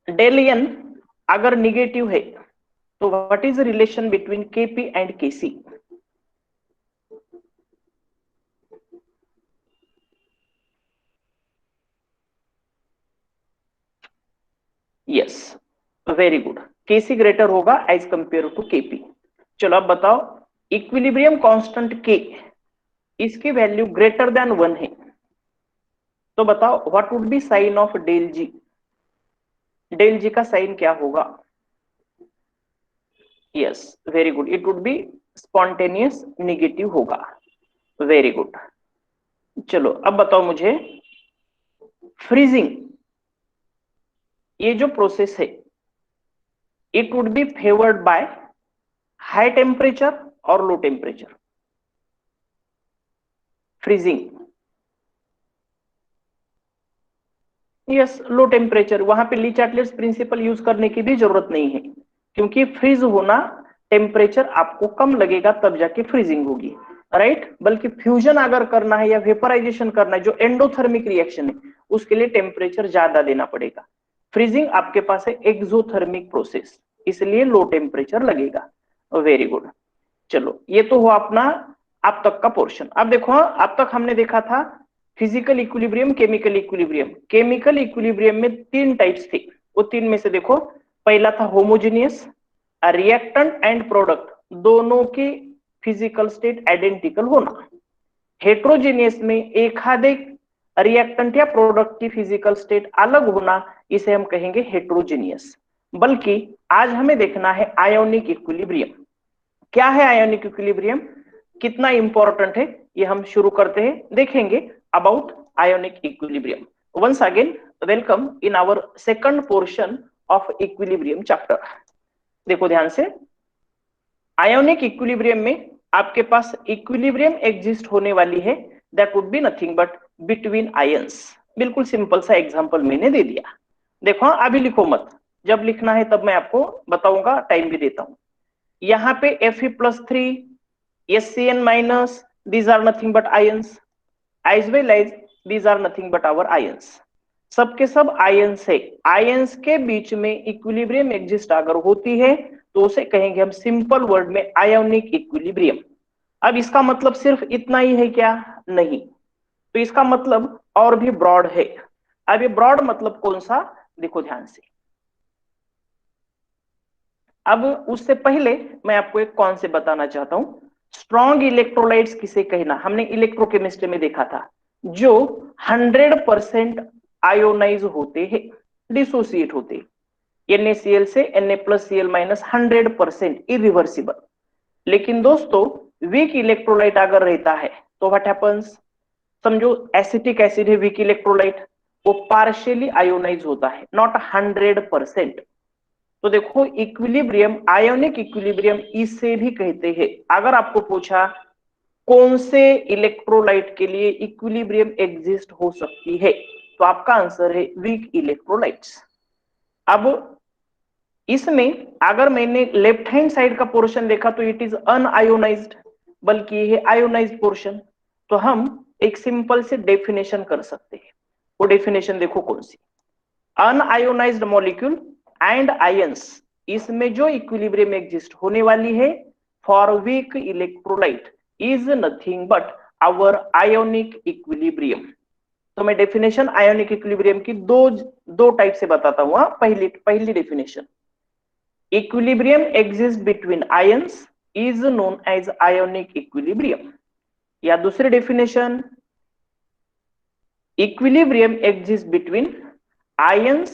Del N अगर negative है तो what is relation between KP and KC? Yes, very good, KC greater होगा as compare to KP. चलो अब बताओ, इक्विलिब्रियम कांस्टेंट के, इसकी वैल्यू ग्रेटर देन 1 है, तो बताओ what would be sign of del G? Del G का साइन क्या होगा? Yes, very good, it would be spontaneous negative होगा। Very good. चलो अब बताओ मुझे, फ्रीजिंग ये जो प्रोसेस है, it would be favoured by high temperature और low temperature? Freezing, yes, low temperature. वहां पे ली चार्टलेट्स प्रिंसिपल यूज करने की भी जरूरत नहीं है, क्योंकि फ्रीज होना टेम्परेचर आपको कम लगेगा तब जाके फ्रीजिंग होगी, राइट। बल्कि फ्यूजन अगर करना है या वेपराइजेशन करना है, जो एंडोथर्मिक रिएक्शन है, उसके लिए टेम्परेचर ज्यादा देना पड़ेगा। फ्रीजिंग आपके पास है एक्सोथर्मिक प्रोसेस, इसलिए लो टेम्परेचर लगेगा। Very good. चलो ये तो हुआ अपना अब तक का पोर्शन। अब देखो, अब तक हमने देखा था physical equilibrium, chemical equilibrium. Chemical equilibrium में 3 टाइप्स थे, वो 3 में से देखो, पहला था होमोजीनियस, रिएक्टेंट एंड प्रोडक्ट दोनों की फिजिकल स्टेट आइडेंटिकल होना। हेट्रोजीनियस में एक आधे रिएक्टेंट या प्रोडक्ट की फिजिकल स्टेट अलग होना, इसे हम कहेंगे हेट्रोजीनियस। बल्कि आज हमें देखना है आयोनिक इक्विलिब्रियम। क्या है आयोनिक इक्विलिब्रियम, कितना इंपॉर्टेंट है, ये हम शुरू करते हैं, देखेंगे about ionic equilibrium. Once again welcome in our second portion of equilibrium chapter. देखो ध्यान से, आयोनिक इक्विलिब्रियम में आपके पास इक्विलिब्रियम एग्जिस्ट होने वाली है, that would be nothing but between ions. बिल्कुल सिंपल सा एग्जांपल मैंने दे दिया। देखो अभी लिखो मत, जब लिखना है तब मैं आपको बताऊंगा, टाइम भी देता हूं। यहाँ पे Fe+3, SCN minus, these are nothing but ions, as well as these are nothing but our ions। सबके सब आयंस है। आयंस के बीच में इक्विलिब्रियम एग्जिस्ट अगर होती है तो उसे कहेंगे हम सिंपल वर्ड में आयोनिक इक्विलिब्रियम। अब इसका मतलब सिर्फ इतना ही है क्या? नहीं, तो इसका मतलब और भी ब्रॉड है। अब ये ब्रॉड मतलब कौन सा, देखो ध्यान से। अब उससे पहले मैं आपको एक कॉन्सेप्ट बताना चाहता हूं। स्ट्रॉन्ग इलेक्ट्रोलाइट्स किसे कहना, हमने इलेक्ट्रोकेमिस्ट्री में देखा था, जो 100% आयोनाइज होते हैं, डिसोसिएट होते हैं। NaCl से Na+Cl माइनस 100% इरिवर्सिबल। लेकिन दोस्तों वीक इलेक्ट्रोलाइट अगर रहता है तो व्हाट हैपेंस, समझो एसिटिक एसिड है वीक इलेक्ट्रोलाइट, वो पार्शियली आयोनाइज होता है, नॉट 100%। तो देखो इक्विलिब्रियम, आयोनिक इक्विलिब्रियम इसे भी कहते हैं। अगर आपको पूछा कौन से इलेक्ट्रोलाइट के लिए इक्विलिब्रियम एग्जिस्ट हो सकती है, तो आपका आंसर है वीक इलेक्ट्रोलाइट्स। अब इसमें अगर मैंने लेफ्ट हैंड साइड का पोर्शन देखा तो इट इज अनआयोनाइज्ड, बल्कि ये आयोनाइज्ड पोर्शन। तो हम एक सिंपल से डेफिनेशन कर सकते हैं। वो डेफिनेशन देखो कौन सी, अनआयोनाइज्ड मॉलिक्यूल एंड आयंस, इसमें जो इक्विलिब्रियम एग्जिस्ट होने वाली है for weak electrolyte is nothing but our ionic equilibrium. तो मैं डेफिनेशन आयोनिक इक्विलिब्रियम की दो टाइप से बताता हूं। पहली definition, equilibrium exist between ions is known as ionic equilibrium. या दूसरी definition, equilibrium exists between ions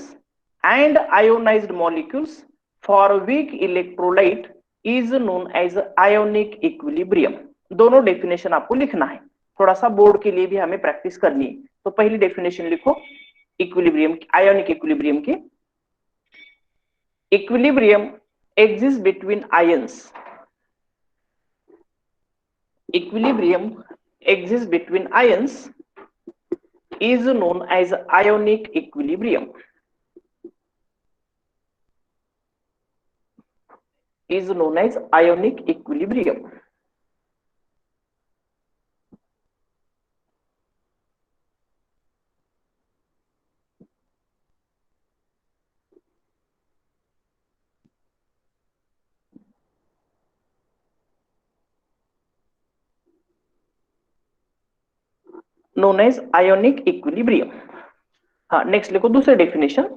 and ionized molecules for weak electrolyte is known as ionic equilibrium। दोनों डेफिनेशन आपको लिखना है, थोड़ा सा बोर्ड के लिए भी हमें प्रैक्टिस करनी है। तो पहली डेफिनेशन लिखो इक्विलिब्रियम, आयोनिक इक्विलिब्रियम की। Equilibrium exist between ions, equilibrium exist between ions is known as ionic equilibrium, is known as ionic equilibrium। Known as ionic equilibrium. हाँ, नेक्स्ट लिखो दूसरे definition.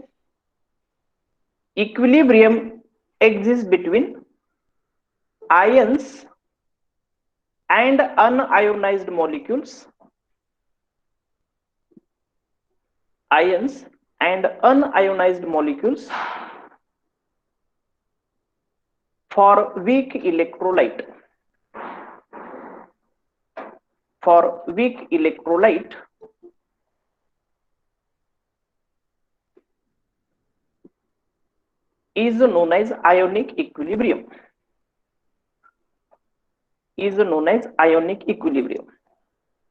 Equilibrium exist between ions and unionized molecules, ions and unionized molecules for weak electrolyte, for weak electrolyte is known as ionic equilibrium, is known as ionic equilibrium।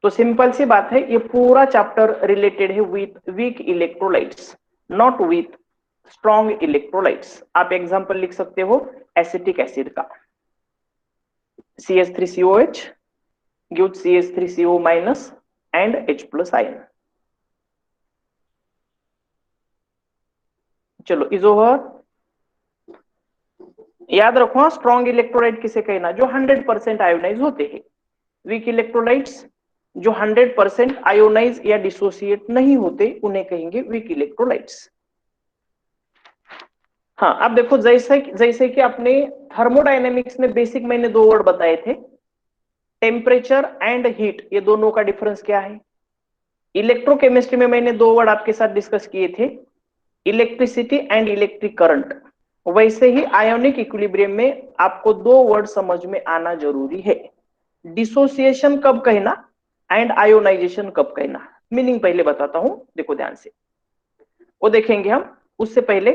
तो simple सी बात है, ये पूरा chapter related है with weak electrolytes, not with strong electrolytes. आप example लिख सकते हो एसिटिक एसिड का, CH3COH gives CH3CO minus and H plus ion। चलो इज ओवर। याद रखो स्ट्रॉन्ग इलेक्ट्रोलाइट किसे कहना, जो 100% आयोनाइज होते हैं। वीक इलेक्ट्रोलाइट्स जो 100% आयोनाइज या डिसोसिएट नहीं होते उन्हें कहेंगे वीक इलेक्ट्रोलाइट्स। हाँ, अब देखो जैसे जैसे कि अपने थर्मोडायनेमिक्स में बेसिक मैंने 2 वर्ड बताए थे, टेम्परेचर एंड हीट, ये दोनों का डिफरेंस क्या है। इलेक्ट्रोकेमिस्ट्री में मैंने 2 वर्ड आपके साथ डिस्कस किए थे, इलेक्ट्रिसिटी एंड इलेक्ट्रिक करंट। वैसे ही आयोनिक इक्विलिब्रियम में आपको 2 वर्ड समझ में आना जरूरी है, डिसोसिएशन कब कहना एंड आयोनाइजेशन कब कहना। मीनिंग पहले बताता हूं, देखो ध्यान से, वो देखेंगे हम। उससे पहले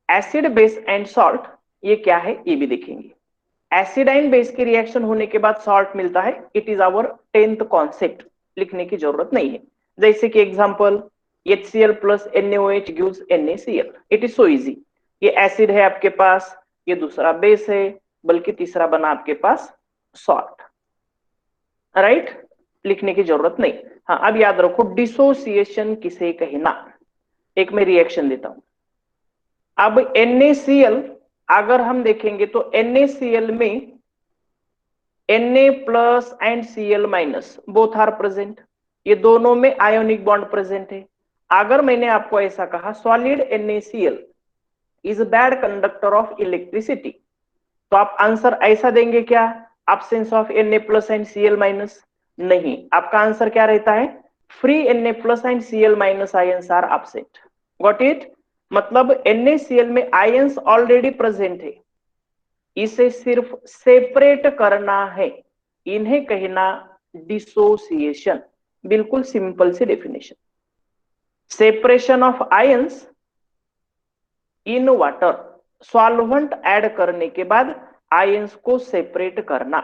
एसिड बेस एंड सॉल्ट ये क्या है ये भी देखेंगे। एसिड एंड बेस के रिएक्शन होने के बाद सॉल्ट मिलता है, it is our 10th concept, लिखने की जरूरत नहीं है। जैसे कि example HCl plus NaOH gives NaCl, it is so easy. ये एसिड है आपके पास, ये दूसरा बेस है, बल्कि तीसरा बना आपके पास सॉल्ट, राइट, लिखने की जरूरत नहीं। हाँ, अब याद रखो डिसोसिएशन किसे कहना। एक मैं रिएक्शन देता हूं, अब NaCl अगर हम देखेंगे तो NaCl में Na plus and Cl minus both are present, ये दोनों में आयोनिक बॉन्ड प्रेजेंट है। अगर मैंने आपको ऐसा कहा solid NaCl is bad conductor of electricity, तो आप आंसर ऐसा देंगे क्या, absence of Na plus and Cl minus? नहीं, आपका आंसर क्या रहता है, free Na plus and Cl minus ions are absent. Got it? मतलब NaCl में आयंस ऑलरेडी प्रेजेंट है, इसे सिर्फ सेपरेट करना है, इन्हें कहना डिसोसिएशन। बिल्कुल सिंपल सी definition, separation of ions in water, solvent add करने के बाद आयंस को सेपरेट करना।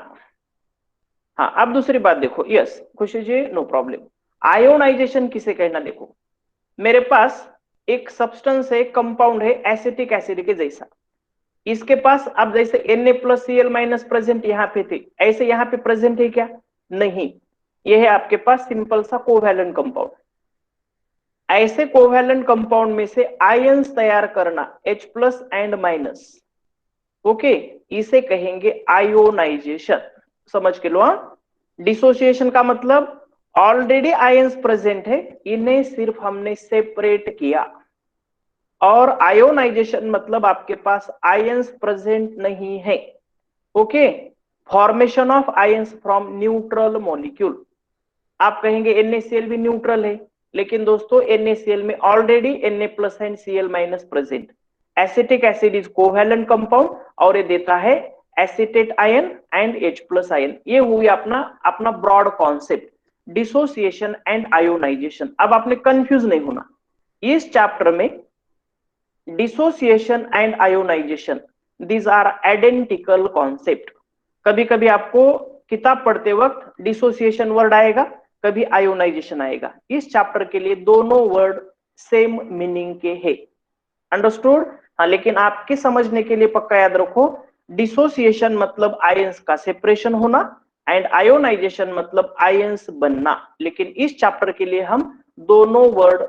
हाँ, अब दूसरी बात देखो, यस खुशी जी नो प्रॉब्लम। आयोनाइजेशन किसे कहना, देखो मेरे पास एक सब्सटेंस है, कंपाउंड है एसिटिक एसिड के जैसा, इसके पास अब जैसे Na plus Cl minus present यहाँ पे थे, ऐसे यहाँ पे प्रेजेंट है क्या, नहीं, यह है आपके पास सिंपल सा कोवैलेंट कंपाउंड। ऐसे कोवैलेंट कंपाउंड में से आयंस तैयार करना H plus and minus, okay, इसे कहेंगे आयोनाइजेशन। समझ के लो। डिसोसिएशन का मतलब ऑलरेडी आयंस प्रेजेंट है, इन्हें सिर्फ हमने सेपरेट किया। और आयोनाइजेशन मतलब आपके पास आयंस प्रेजेंट नहीं है, okay, formation of ions from neutral molecule. आप कहेंगे NaCl भी न्यूट्रल है, लेकिन दोस्तों NaCl में already Na plus and Cl minus present. Acetic acid is covalent compound और ये देता है acetate ion and H plus ion. ये हुई अपना अपना broad concept, dissociation and ionisation. अब आपने कंफ्यूज नहीं होना, इस चैप्टर में dissociation and ionisation these are identical concept. कभी कभी आपको किताब पढ़ते वक्त डिसोसिएशन वर्ड आएगा, कभी आयोनाइजेशन आएगा, इस चैप्टर के लिए दोनों वर्ड सेम मीनिंग के हैं। अंडरस्टूड? हाँ, लेकिन आपके समझने के लिए पक्का याद रखो, डिसोसिएशन मतलब आयंस का सेपरेशन होना एंड आयोनाइजेशन मतलब आयंस बनना। लेकिन इस चैप्टर के लिए हम दोनों वर्ड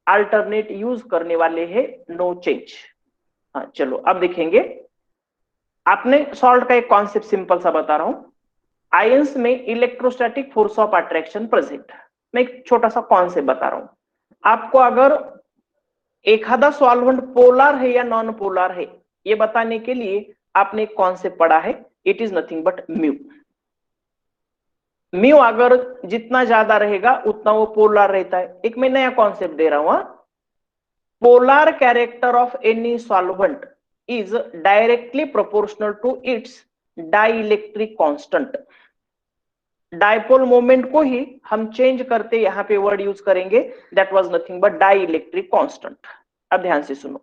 अल्टरनेट यूज करने वाले हैं, नो चेंज। हाँ चलो अब देखेंगे, आपने सॉल्ट का एक कॉन्सेप्ट सिंपल सा बता रहा हूं। आयंस में electrostatic force of attraction present, मैं एक छोटा सा कॉन्सेप्ट बता रहा हूं आपको। अगर एखादा सॉल्वेंट पोलर है या नॉन पोलर है ये बताने के लिए आपने एक कॉन्सेप्ट पढ़ा है, it is nothing but mu. Mu अगर जितना ज्यादा रहेगा उतना वो पोलर रहता है। एक मैं नया कॉन्सेप्ट दे रहा हूं, polar character of any solvent is directly proportional to its dielectric constant। Dipole moment को ही हम चेंज करते यहां पे वर्ड यूज करेंगे, that was nothing but dielectric constant. अब ध्यान से सुनो,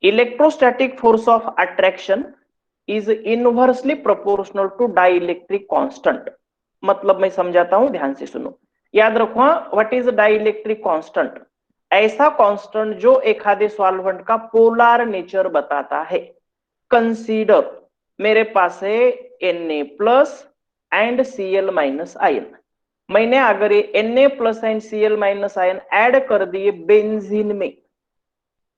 electrostatic force of attraction is inversely proportional to dielectric constant. मतलब मैं समझाता हूं, ध्यान से सुनो, याद रखो व्हाट इज डाइलेक्ट्रिक कांस्टेंट। ऐसा कांस्टेंट जो एखादे सॉल्वेंट का पोलर नेचर बताता है। कंसीडर मेरे पास है Na plus and Cl minus ion. मैंने अगर ये Na plus and Cl minus ion add कर दिए बेंजीन में,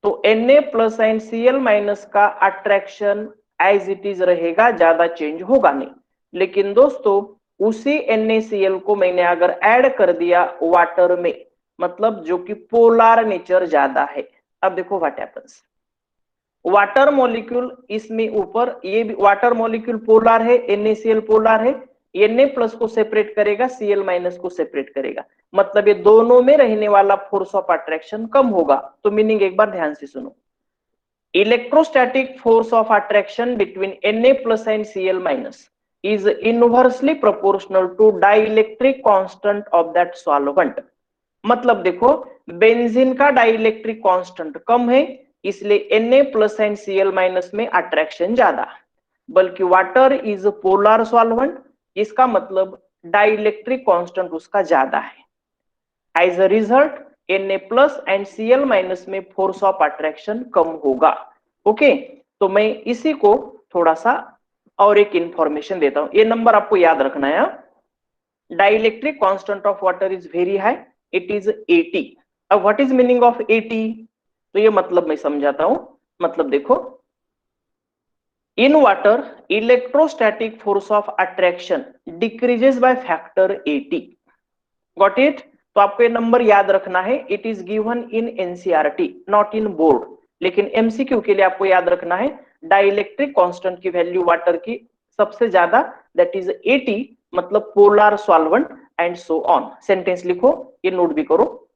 तो Na plus and Cl minus का अट्रैक्शन एज इट इज रहेगा, ज्यादा चेंज होगा नहीं। लेकिन दोस्तों उसी NaCl को मैंने अगर ऐड कर दिया वाटर में, मतलब जो कि पोलर नेचर ज्यादा है, अब देखो व्हाट हैपेंस। वाटर मॉलिक्यूल इसमें ऊपर, ये वाटर मॉलिक्यूल पोलर है, NaCl पोलर है, Na प्लस को सेपरेट करेगा, Cl माइनस को सेपरेट करेगा, मतलब ये दोनों में रहने वाला फोर्स ऑफ अट्रैक्शन कम होगा। तो मीनिंग एक बार ध्यान से सुनो, electrostatic force of attraction between Na plus and Cl minus is inversely proportional to dielectric constant of that solvent। मतलब देखो बेंजीन का डाइलेक्ट्रिक कांस्टेंट कम है, इसलिए Na plus and Cl minus में अट्रैक्शन ज्यादा, बल्कि वाटर इज पोलर सॉल्वेंट, इसका मतलब डाइलेक्ट्रिक कांस्टेंट उसका ज्यादा है। As a result Na plus and Cl minus में फोर्स ऑफ अट्रैक्शन कम होगा। ओके, तो मैं इसी को थोड़ा सा और एक इंफॉर्मेशन देता हूं, ये नंबर आपको याद रखना है। Dielectric constant of water is very high, it is 80। अब व्हाट इज मीनिंग ऑफ 80, तो ये मतलब मैं समझाता हूं। मतलब देखो, in water electrostatic force of attraction decreases by factor 80। Got it. तो आपको ये नंबर याद रखना है, it is given in NCERT not in board, लेकिन एमसीक्यू के लिए आपको याद रखना है डाइलेक्ट्रिक कांस्टेंट की वैल्यू वाटर की सबसे ज्यादा, दैट इज 80, मतलब polar solvent and so on. Sentence लिखो, ये नोट भी करो।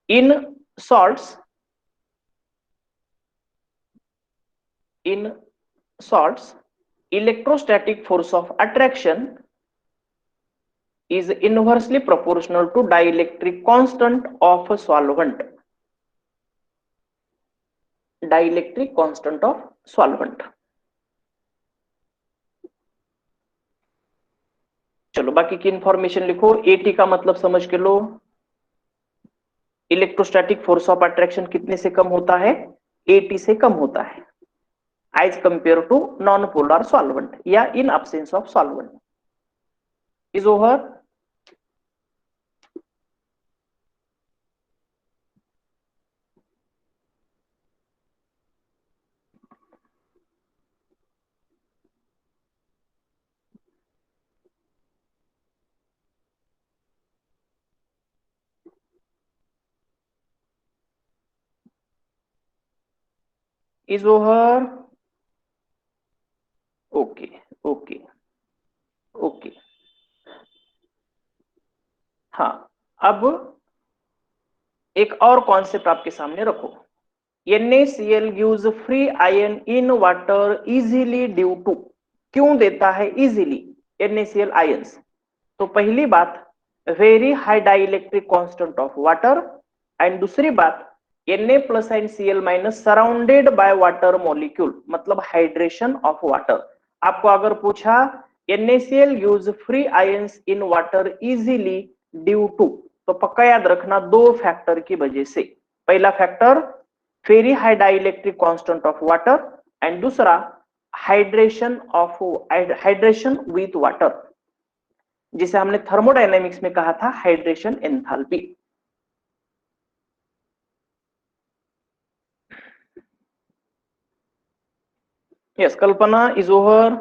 In salts, in salts electrostatic force of attraction is inversely proportional to dielectric constant of a solvent। dielectric constant of solvent। चलो बाकी की इंफॉर्मेशन लिखो। 80 का मतलब समझ के लो, इलेक्ट्रोस्टैटिक फोर्स ऑफ अट्रैक्शन कितने से कम होता है, 80 से कम होता है, as compare to non polar solvent या in absence of solvent. Is over. Is over. Okay okay okay. हाँ, अब एक और कॉन्सेप्ट आपके सामने रखो। NaCl gives free ion in water easily due to, क्यों देता है इजीली NaCl आयंस। तो पहली बात, very high dielectric constant of water, and दूसरी बात Na plus and Cl minus surrounded by water molecule, मतलब हाइड्रेशन ऑफ वाटर। आपको अगर पूछा NaCl gives free ions in water easily due to, तो पक्का याद रखना दो फैक्टर की वजह से। पहला factor very high dielectric constant of water, and दूसरा हाइड्रेशन विथ वाटर, जिसे हमने थर्मोडायनेमिक्स में कहा था hydration enthalpy. Yes Kalpana, is over.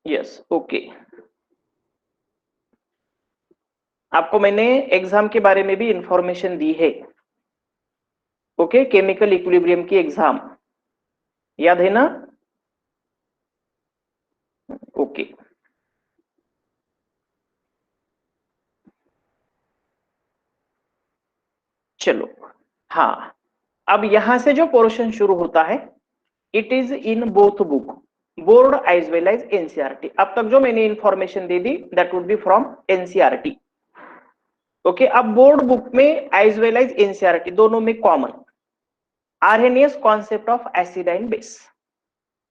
Yes okay. आपको मैंने एग्जाम के बारे में भी इंफॉर्मेशन दी है। ओके, केमिकल इक्विलिब्रियम की एग्जाम याद है ना? ओके चलो, हाँ, अब यहां से जो पोर्शन शुरू होता है, it is in both book, board as well as NCERT. अब तक जो मैंने इंफॉर्मेशन दे दी that would be from NCERT. Okay, अब बोर्ड बुक में एज वेल एज एनसीईआरटी दोनों में common Arrhenius concept of acid and base,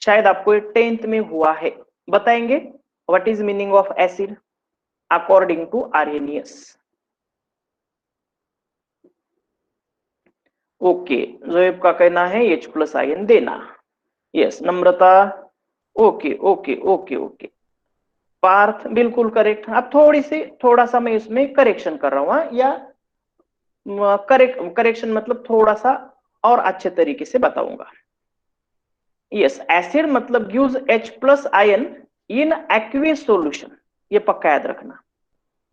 शायद आपको 10th में हुआ है। बताएंगे what is meaning of acid according to Arrhenius. Okay, Joeb का कहना है H प्लस आयन देना। यस नम्रता, okay okay okay okay. Parth बिल्कुल करेक्ट। अब थोड़ा सा मैं इसमें करेक्शन कर रहा हूं, या करेक्शन मतलब थोड़ा सा और अच्छे तरीके से बताऊंगा। यस, एसिड मतलब गिव्स H प्लस आयन इन एक्वियस सॉल्यूशन, ये पक्का याद रखना।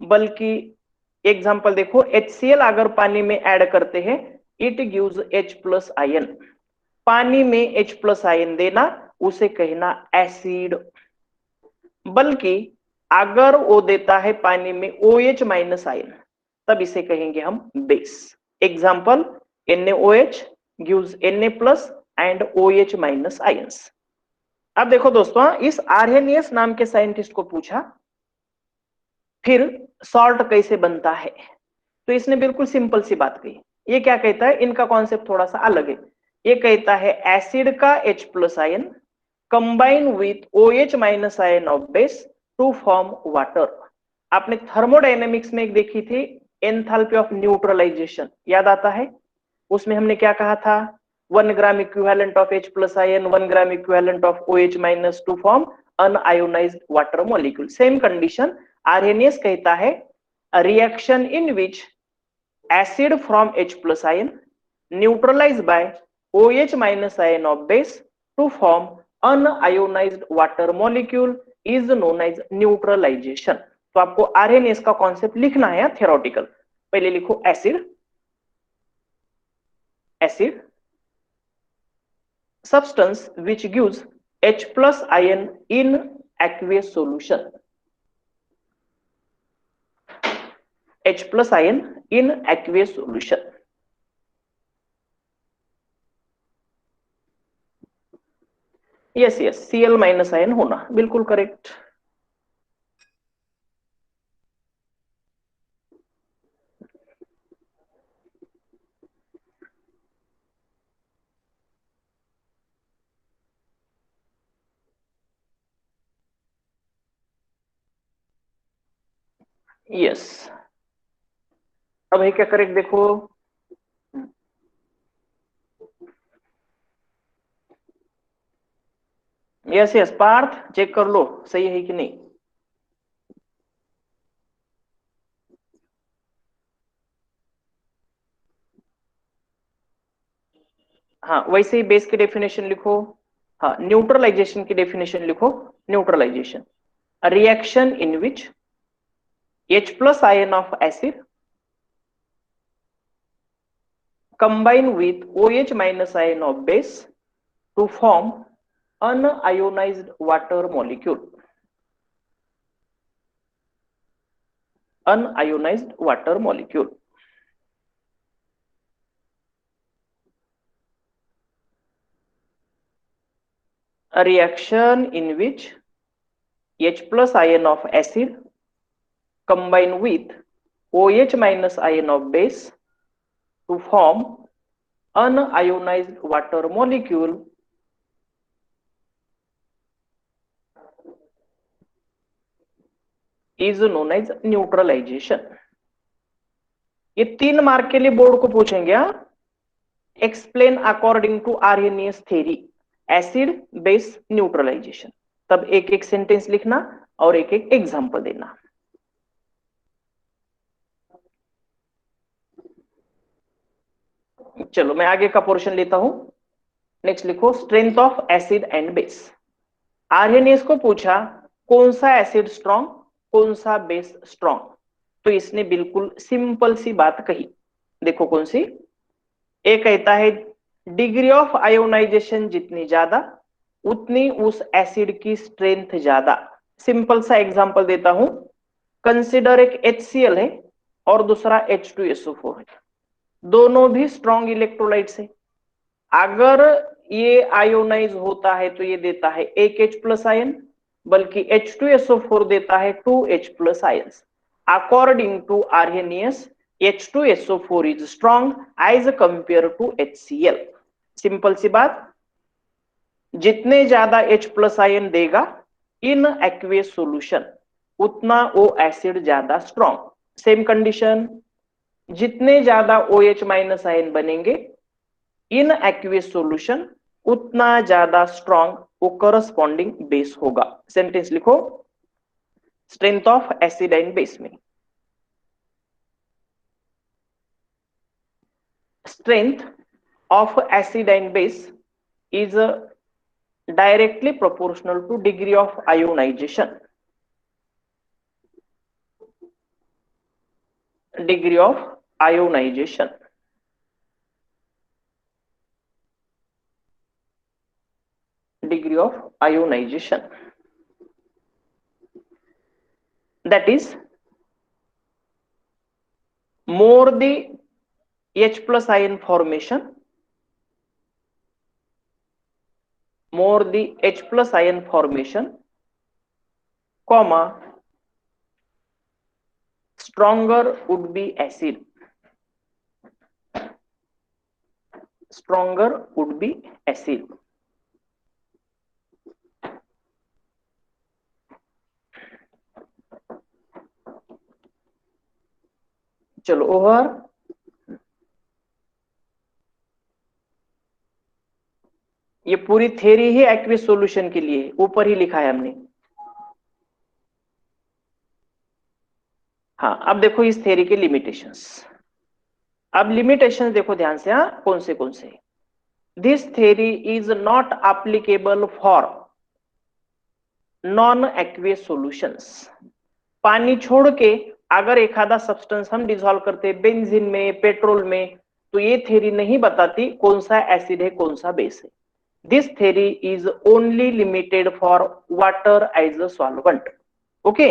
बल्कि एग्जांपल देखो, HCl अगर पानी में ऐड करते हैं, it gives H plus ion. पानी में H प्लस आयन देना उसे कहना एसिड। बल्कि अगर वो देता है पानी में OH माइनस आयन, तब इसे कहेंगे हम base. Example NaOH gives Na plus and OH minus ions. अब देखो दोस्तों, इस आर्हेनियस नाम के साइंटिस्ट को पूछा फिर सॉल्ट कैसे बनता है, तो इसने बिल्कुल सिंपल सी बात कही। ये क्या कहता है, इनका कॉन्सेप्ट थोड़ा सा अलग है। ये कहता है एसिड का H plus ion combine with OH minus ion of base to form water. आपने थर्मोडायनेमिक्स में एक देखी थी एंथैल्पी ऑफ न्यूट्रलाइजेशन, याद आता है? उसमें हमने क्या कहा था, 1 gram equivalent of H plus ion 1 gram equivalent of OH minus two form unionised water molecule. Same condition Arrhenius कहता है reaction in which acid from H plus ion neutralized by OH minus ion of base to form unionized water molecule is known as neutralization। तो आपको RNS का concept लिखना है theoretical. पहले लिखो acid, acid substance which gives H plus ion in aqueous solution, H plus ion in aqueous solution। Yes yes, Cl minus ion होना बिल्कुल correct. Yes, अब है क्या करेक्ट देखो। यस यस, पार्थ चेक कर लो सही है कि नहीं। हाँ, वैसे ही बेस की डेफिनेशन लिखो। हाँ, न्यूट्रलाइजेशन की डेफिनेशन लिखो। Neutralisation reaction in which H plus ion of acid combine with OH minus ion of base to form unionized water molecule, unionized water molecule। A reaction in which H plus ion of acid combine with OH minus ion of base to form unionized water molecule is known as neutralization। ये 3 mark के लिए board को पूछेंगे। Explain according to Arrhenius theory acid base neutralisation, तब एक एक sentence लिखना और एक एक एग्जांपल देना। चलो मैं आगे का पोर्शन लेता हूं। नेक्स्ट लिखो strength of acid and base. Arrhenius को पूछा कौन सा एसिड स्ट्रॉन्ग, कौन सा बेस स्ट्रॉन्ग। तो इसने बिल्कुल सिंपल सी बात कही, देखो कौन सी। ए कहता है डिग्री ऑफ आयोनाइजेशन जितनी ज्यादा उतनी उस एसिड की स्ट्रेंथ ज्यादा। सिंपल सा एग्जांपल देता हूं, कंसिडर एक HCl है और दूसरा H2SO4 है, दोनों भी स्ट्रॉन्ग इलेक्ट्रोलाइट्स है। अगर ये आयोनाइज होता है तो ये देता है एक H प्लस आयन, बल्कि H2SO4 देता है 2H plus ions. According to Arrhenius H2SO4 is strong as compare to HCl। Simple सी बात, जितने ज्यादा H प्लस आयन देगा इन एक्वेस सॉल्यूशन उतना वो एसिड ज्यादा स्ट्रॉन्ग। सेम कंडीशन, जितने ज्यादा OH माइनस आयन बनेंगे इन एक्वेस सॉल्यूशन उतना ज्यादा स्ट्रॉन्ग वो करस्पॉन्डिंग बेस होगा। सेंटेंस लिखो, strength of acid and base में strength of acid and base is directly proportional to degree of ionization. Degree of ionization. Degree of ionization. That is, more the H plus ion formation, more the H plus ion formation, comma, stronger would be acid. Stronger would be acid. चलो over. ये पूरी theory ही aqueous solution के लिए, ऊपर ही लिखा है हमने। हाँ, अब देखो इस थ्योरी के लिमिटेशंस। अब लिमिटेशंस देखो ध्यान से, हाँ कौन से। This theory is not applicable for non aqueous solutions. पानी छोड़ के अगर एक आधा सब्सटेंस हम डिसॉल्व करते बेंजीन में, पेट्रोल में, तो ये थ्योरी नहीं बताती कौन सा एसिड है कौन सा बेस है। This theory is only limited for water as a solvent. Okay,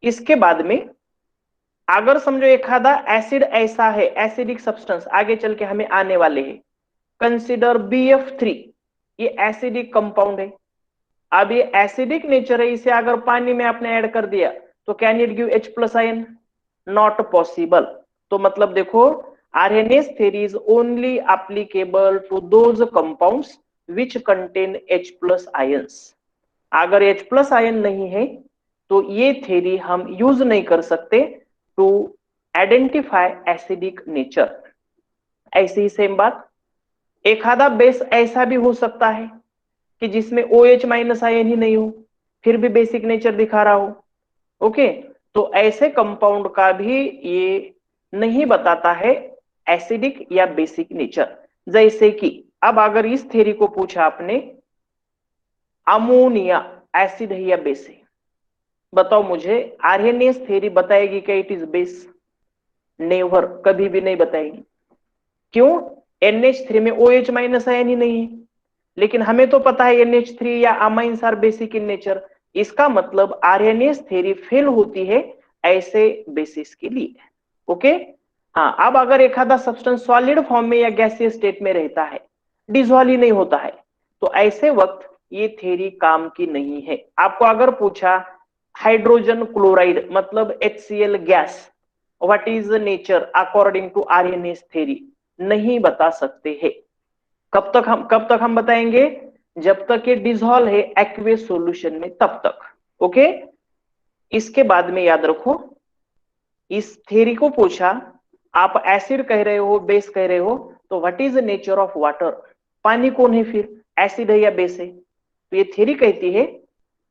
इसके बाद में अगर समझो एक आधा एसिड ऐसा है, एसिडिक सब्सटेंस आगे चल के हमें आने वाले हैं, कंसिडर BF3, ये एसिडिक कंपाउंड है। अब ये एसिडिक नेचर है, इसे अगर पानी में आपने ऐड कर दिया तो can it give H plus ion? Not possible. तो मतलब देखो, Arrhenius theory is only applicable to those compounds which contain H plus ions. अगर H प्लस आयन नहीं है तो ये थ्योरी हम यूज नहीं कर सकते टू आइडेंटिफाई एसिडिक नेचर। ऐसी ही सेम बात, एक आधा बेस ऐसा भी हो सकता है कि जिसमें OH माइनस आयन ही नहीं हो, फिर भी बेसिक नेचर दिखा रहा हो। ओके, तो ऐसे कंपाउंड का भी ये नहीं बताता है एसिडिक या बेसिक नेचर। जैसे कि अब अगर इस थ्योरी को पूछा आपने, अमोनिया एसिड है या बेस है, बताओ मुझे, आर्हेनियस थ्योरी बताएगी क्या इट इज बेस? नेवर, कभी भी नहीं बताएगी। क्यों? NH3 में OH माइनस आयन ही नहीं है। लेकिन हमें तो पता है NH3 या amines are basic in nature. इसका मतलब आर्हेनियस थ्योरी फेल होती है ऐसे बेसिस के लिए। ओके, हाँ, अब अगर एक आधा सब्सटेंस सॉलिड फॉर्म में या गैसीय स्टेट में रहता है, डिसॉल्व ही नहीं होता है, तो ऐसे वक्त ये थ्योरी काम की नहीं है। आपको अगर पूछा हाइड्रोजन क्लोराइड मतलब HCl gas, what is the nature according to Arrhenius theory, नहीं बता सकते हैं। कब तक हम बताएंगे? जब तक ये डिसॉल्व है एक्वेस सॉल्यूशन में, तब तक। ओके, इसके बाद में याद रखो, इस थ्योरी को पूछा आप एसिड कह रहे हो, बेस कह रहे हो, तो what is the nature of water? पानी कौन है फिर, एसिड है या बेस है? तो ये थ्योरी कहती है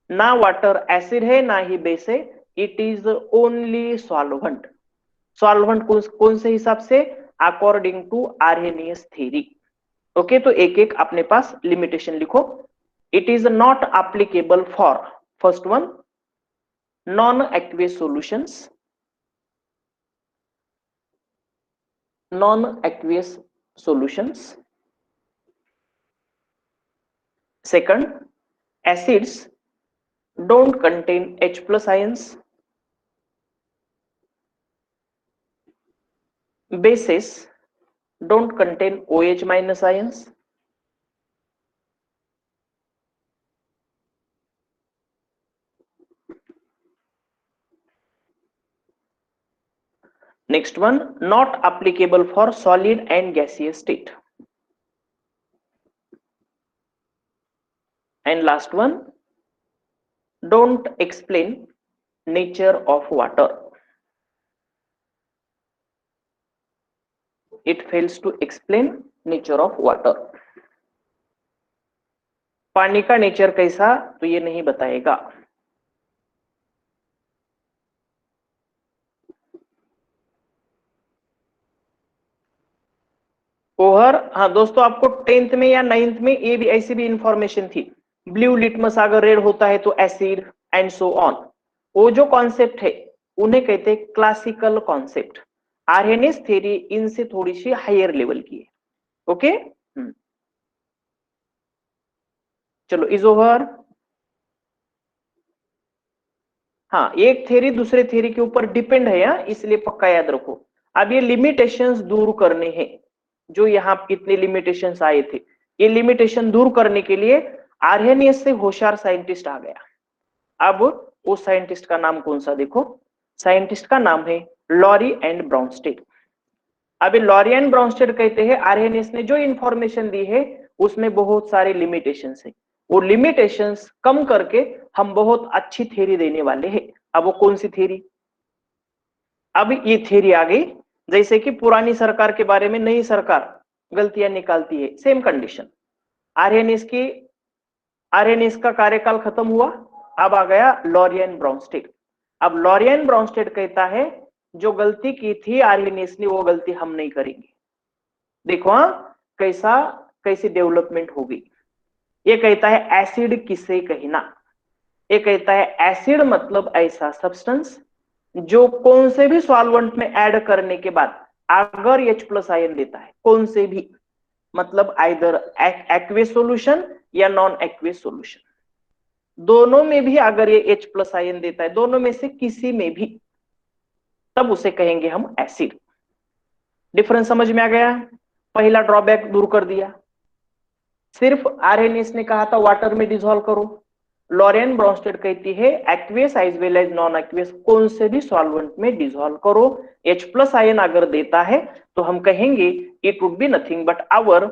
ना वाटर एसिड है ना ही बेस है, it is only solvent. Solvent कौन से हिसाब से? According to Arrhenius theory. Okay, तो एक एक अपने पास लिमिटेशन लिखो। It is not applicable for, first one, non aqueous solutions, non-aqueous solutions. Second, acids don't contain H plus ions. Bases don't contain OH minus ions. Next one, not applicable for solid and gaseous state. And last one, don't explain nature of water. It fails to explain nature of water. पानी का nature कैसा, तो ये नहीं बताएगा. ओहर, हाँ दोस्तों, आपको 10th में या 9th में ये भी ऐसी भी इंफॉर्मेशन थी. ब्लू लिटमस अगर रेड होता है तो एसिड एंड सो ऑन. वो जो कॉन्सेप्ट है उन्हें कहते हैं क्लासिकल कॉन्सेप्ट. आरएनएस थ्योरी इनसे थोड़ी सी हायर लेवल की है. ओके, चलो इज ओवर. हाँ, एक थ्योरी दूसरे थ्योरी के ऊपर डिपेंड है या, इसलिए पक्का याद रखो. अब ये लिमिटेशंस दूर करने हैं, जो यहाँ कितने लिमिटेशंस आए थे, ये लिमिटेशन दूर करने के लिए आरएनएस से होशियार साइंटिस्ट आ गया. अब उस साइंटिस्ट का नाम कौन सा, देखो साइंटिस्ट का नाम है लॉरी एंड ब्राउनस्टेड. अब लॉरी एंड ब्राउनस्टेड कहते हैं आरएनएस ने जो इंफॉर्मेशन दी है उसमें बहुत सारे लिमिटेशंस है. वो लिमिटेशंस कम करके हम बहुत अच्छी थ्योरी देने वाले हैं. अब वो कौन सी थ्योरी, अब ये थ्योरी आ गई जैसे कि पुरानी सरकार के बारे में नई सरकार गलतियां निकालती है, सेम कंडीशन. आरएनएस का कार्यकाल खत्म हुआ, अब आ गया लॉरी एंड ब्राउनस्टेड. अब लॉरी एंड ब्राउनस्टेड कहता है जो गलती की थी आरएनएस ने वो गलती हम नहीं करेंगे. देखो कैसी डेवलपमेंट हो गई. ये कहता है एसिड किसे कहना, ये कहता है एसिड मतलब ऐसा सब्सटेंस जो कौन से भी सॉल्वेंट में ऐड करने के बाद अगर H प्लस आयन देता है, कौन से भी, मतलब आइदर एक्वियस सॉल्यूशन या नॉन एक्वियस सॉल्यूशन, दोनों में भी अगर ये H प्लस आयन देता है, दोनों में से किसी में भी, तब उसे कहेंगे हम एसिड. डिफरेंस समझ में आ गया. पहला ड्रॉबैक दूर कर दिया. सिर्फ आरएनएस ने कहा था वाटर में डिसॉल्व करो. लॉरी एंड ब्राउनस्टेड कहती है aqueous as well as non aqueous कौन से भी सॉल्वेंट में डिसॉल्व करो. H प्लस आयन अगर देता है तो हम कहेंगे it would be nothing but our,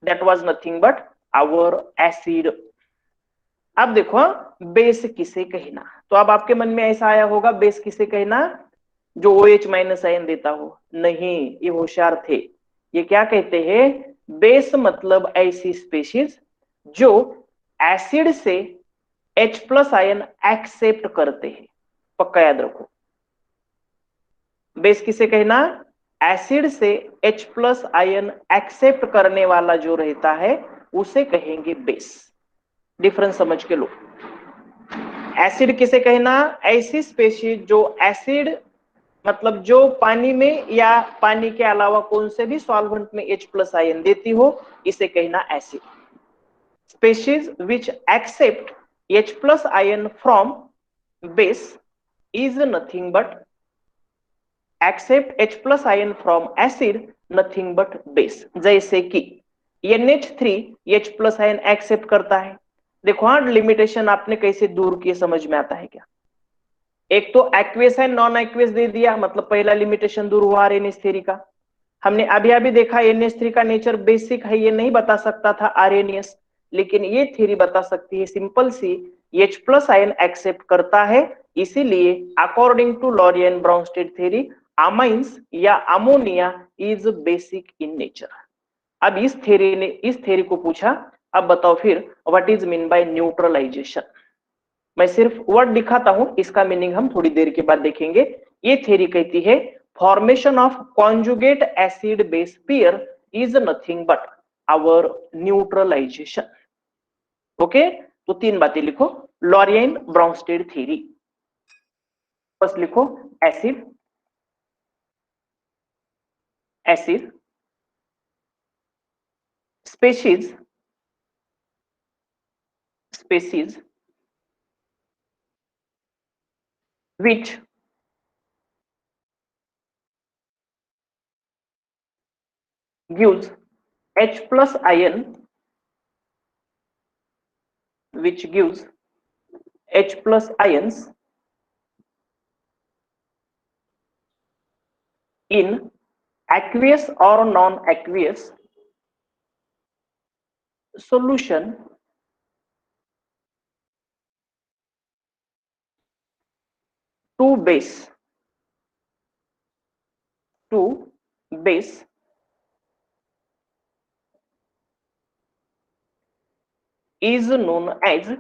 that was nothing but our acid. अब देखो बेस किसे कहना, तो अब आपके मन में ऐसा आया होगा बेस किसे कहना, जो OH माइनस आयन देता हो. नहीं, ये होशियार थे. ये क्या कहते हैं, बेस मतलब ऐसी स्पीशीज जो एसिड से H प्लस आयन एक्सेप्ट करते हैं. पक्का याद रखो, बेस किसे कहना, एसिड से H प्लस आयन एक्सेप्ट करने वाला जो रहता है उसे कहेंगे बेस. डिफरेंस समझ के लो. एसिड किसे कहना, ऐसी स्पीशीज जो एसिड मतलब जो पानी में या पानी के अलावा कौन से भी सॉल्वेंट में H प्लस आयन देती हो, इसे कहना acid. Species which accept H plus ion from base is nothing but accept H plus ion from acid nothing but base. जैसे कि NH3 H plus ion accept करता है. देखो हाँ, लिमिटेशन आपने कैसे दूर किए समझ में आता है क्या. एक तो एक्वियस एंड नॉन एक्वियस दे दिया, मतलब पहला लिमिटेशन दूर हुआ आरएनएस थ्योरी का. हमने अभी देखा NH3 का नेचर बेसिक है, ये नहीं बता सकता था आरएनएस, लेकिन ये थ्योरी बता सकती है सिंपल सी, H प्लस आयन एक्सेप्ट करता है. इसीलिए according to Lowry and Bronsted theory amines या ammonia is basic in nature. अब इस थ्योरी को पूछा, अब बताओ फिर what is mean by neutralisation. मैं सिर्फ वर्ड दिखाता हूं, इसका मीनिंग हम थोड़ी देर के बाद देखेंगे. ये थ्योरी कहती है formation of conjugate acid base pair is nothing but our neutralisation. Okay, तो तीन बातें लिखो. लॉरी एंड ब्राउनस्टेड थ्योरी, बस लिखो acid, acid species, species which gives H plus ion, which gives H plus ions in aqueous or non-aqueous solution to base is known as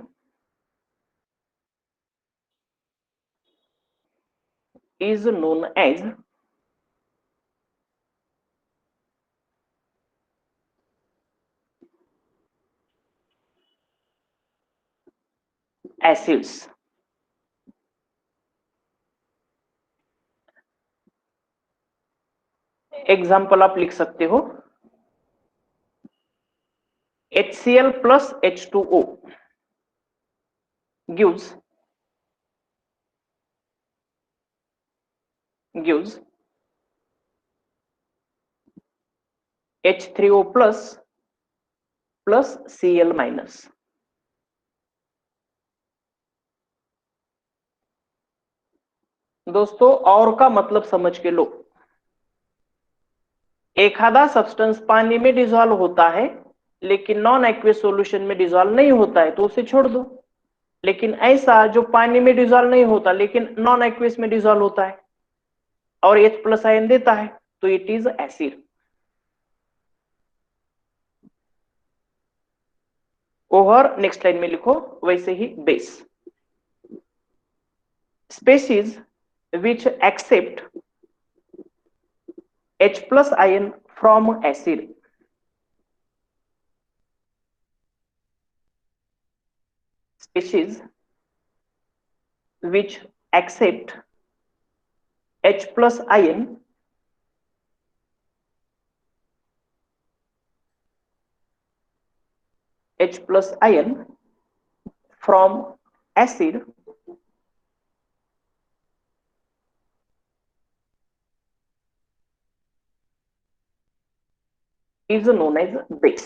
acids. Example आप लिख सकते हो HCl plus H2O gives H3O plus Cl minus. दोस्तों और का मतलब समझ के लो, एक आधा सब्सटेंस पानी में डिसॉल्व होता है लेकिन नॉन एक्वियस सॉल्यूशन में डिसॉल्व नहीं होता है तो उसे छोड़ दो, लेकिन ऐसा जो पानी में डिसॉल्व नहीं होता लेकिन नॉन एक्वियस में डिसॉल्व होता है और H प्लस आयन देता है तो it is acid. Over next line में लिखो वैसे ही base, species which accept H plus ion from acid, species which accept H plus ion from acid is known as base.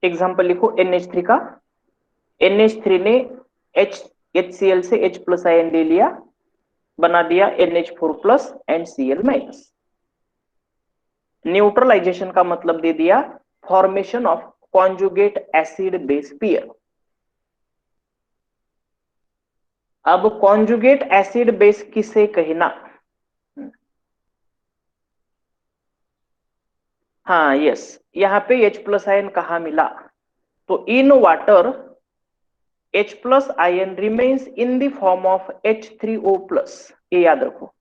Example लिखो NH3 का, NH3 ने HCl से H plus ion ले लिया, बना दिया NH4 plus and Cl minus. Neutralisation का मतलब दे दिया formation of conjugate acid base pair. अब कॉन्जुगेट एसिड बेस किसे कहना, हाँ यस, यहाँ पे H प्लस आयन कहा मिला, तो in water H plus ion remains in the form of H3O plus, ये याद रखो।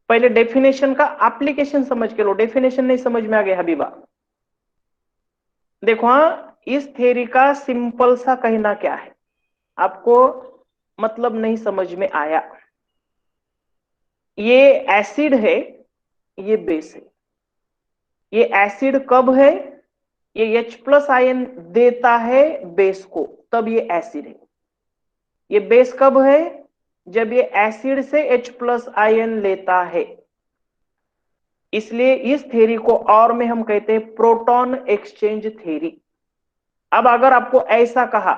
पहले डेफिनेशन का एप्लीकेशन समझ के लो, डेफिनेशन नहीं समझ में आ गया हबीबा, देखो हाँ, इस थ्योरी का सिंपल सा कहना क्या है, आपको मतलब नहीं समझ में आया, ये एसिड है, ये बेस है, ये एसिड कब है, ये H प्लस आयन देता है बेस को तब ये एसिड है, ये बेस कब है, जब ये एसिड से H प्लस आयन लेता है, इसलिए इस थ्योरी को और में हम कहते हैं प्रोटॉन एक्सचेंज थ्योरी। अब अगर आपको ऐसा कहा,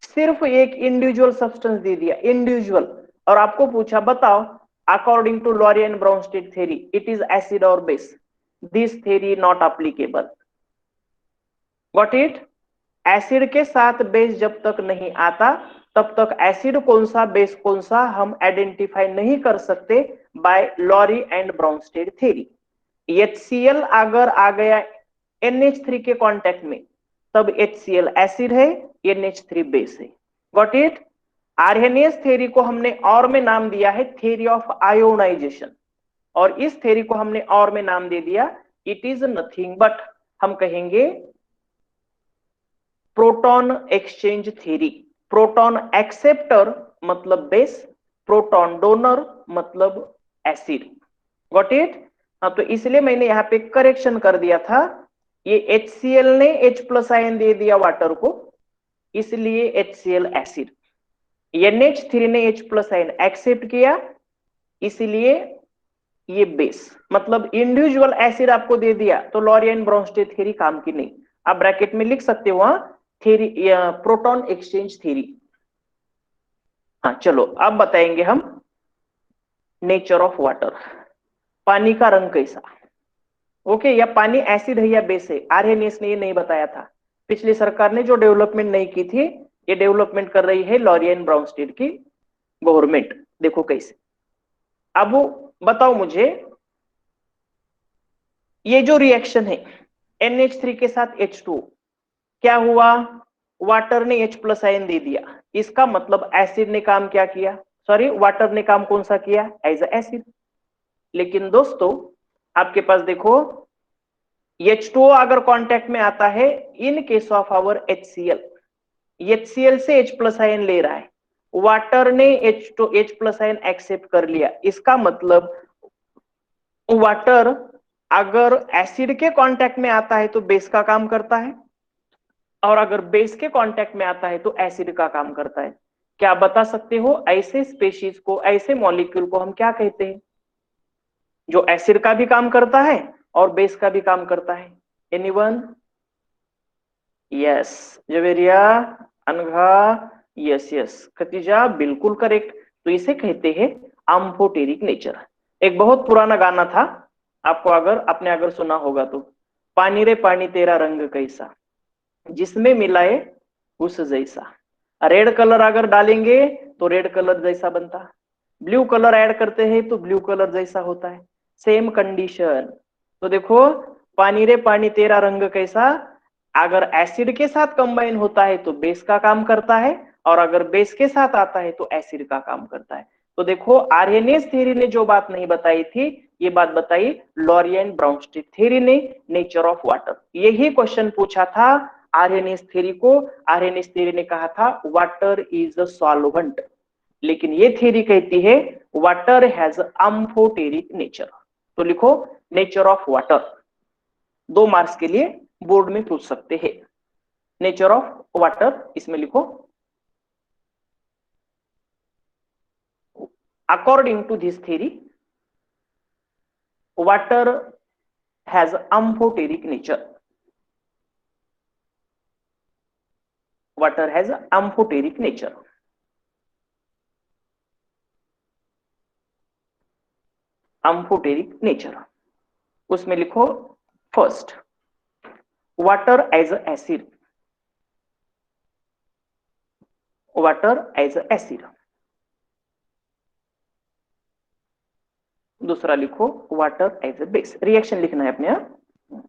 सिर्फ एक इंडिविजुअल सब्सटेंस दे दिया, इंडिविजुअल, और आपको पूछा बताओ according to Lowry and Bronsted theory it is acid और base, this theory not applicable. Got it? Acid के साथ बेस जब तक नहीं आता तब तक एसिड कौन सा बेस कौन सा हम आइडेंटिफाई नहीं कर सकते by Lowry and Bronsted theory. HCl अगर आ गया NH3 के कांटेक्ट में तब HCl एसिड है, NH3 बेस है। Got it? आर्हेनियस थ्योरी को हमने और में नाम दिया है थ्योरी ऑफ आयोनाइजेशन, और इस थ्योरी को हमने और में नाम दे दिया इट इज नथिंग बट, हम कहेंगे proton exchange theory. Proton acceptor मतलब बेस, प्रोटॉन डोनर मतलब एसिड। Got it? हाँ, तो इसलिए मैंने यहाँ पे करेक्शन कर दिया था, ये HCl ने H प्लस आयन दे दिया वाटर को, इसलिए HCl एसिड। NH3 ने H प्लस आयन एक्सेप्ट किया, इसलिए ये बेस। मतलब इंडिविजुअल एसिड आपको दे दिया तो लॉरियन ब्रोंस्टेड थ्योरी काम की नहीं। आप ब्रैकेट में लिख सकते हो वहां थ्योरी, प्रोटॉन एक्सचेंज थ्योरी। हाँ चलो, अब बताएंगे हम नेचर ऑफ वाटर, पानी का रंग कैसा। ओके, या पानी एसिड है या बेस है, आर्हेनियस ने ये नहीं बताया था। पिछली सरकार ने जो डेवलपमेंट नहीं की थी, ये डेवलपमेंट कर रही है लॉरियन ब्राउनस्टेड की गवर्नमेंट। देखो कैसे। अब बताओ मुझे, ये जो रिएक्शन है NH3 के साथ H2, क्या हुआ? वाटर ने H प्लस आयन दे दिया, इसका मतलब एसिड ने काम क्या किया? सॉरी, वाटर ने काम कौन सा किया? As a acid. लेकिन दोस्तों आपके पास देखो, H2O अगर कांटेक्ट में आता है in case of our HCl, HCl से H प्लस आयन ले रहा है, वाटर ने H प्लस आयन एक्सेप्ट कर लिया, इसका मतलब वाटर अगर एसिड के कांटेक्ट में आता है तो बेस का काम करता है, और अगर बेस के कांटेक्ट में आता है तो एसिड का काम करता है। क्या बता सकते हो ऐसे स्पेशीज को, ऐसे मॉलिक्यूल को हम क्या कहते हैं जो एसिड का भी काम करता है और बेस का भी काम करता है? Anyone? Yes, Javeria, Anagha, yes yes, Khatija बिल्कुल करेक्ट। तो इसे कहते हैं आम्फोटेरिक नेचर। एक बहुत पुराना गाना था, आपको अगर सुना होगा तो, पानी रे पानी तेरा रंग कैसा, जिसमें मिलाए उस जैसा। रेड कलर अगर डालेंगे तो रेड कलर जैसा बनता, ब्लू कलर ऐड करते हैं तो ब्लू कलर जैसा होता है। Same condition. तो देखो, पानी रे पानी तेरा रंग कैसा, अगर एसिड के साथ कंबाइन होता है तो बेस का काम करता है, और अगर बेस के साथ आता है तो एसिड का काम करता है। तो देखो, आर्हेनियस थ्योरी ने जो बात नहीं बताई थी, ये बात बताई लॉरियन ब्राउनस्टेड थ्योरी ने, नेचर ऑफ वाटर। यही क्वेश्चन पूछा था आर्हेनियस थ्योरी को। आर्हेनियस थ्योरी ने कहा था वाटर इज अ सॉल्वेंट, लेकिन ये थ्योरी कहती है वाटर हैज अम्फोटेरिक नेचर। तो लिखो नेचर ऑफ वाटर, 2 मार्क्स के लिए बोर्ड में पूछ सकते हैं। नेचर ऑफ वाटर इसमें लिखो, according to this theory water has amphoteric nature. Water has amphoteric nature. Amphoteric nature, उसमें लिखो first water as acid, water as acid. दूसरा लिखो water as a base, reaction लिखना है अपने यहां।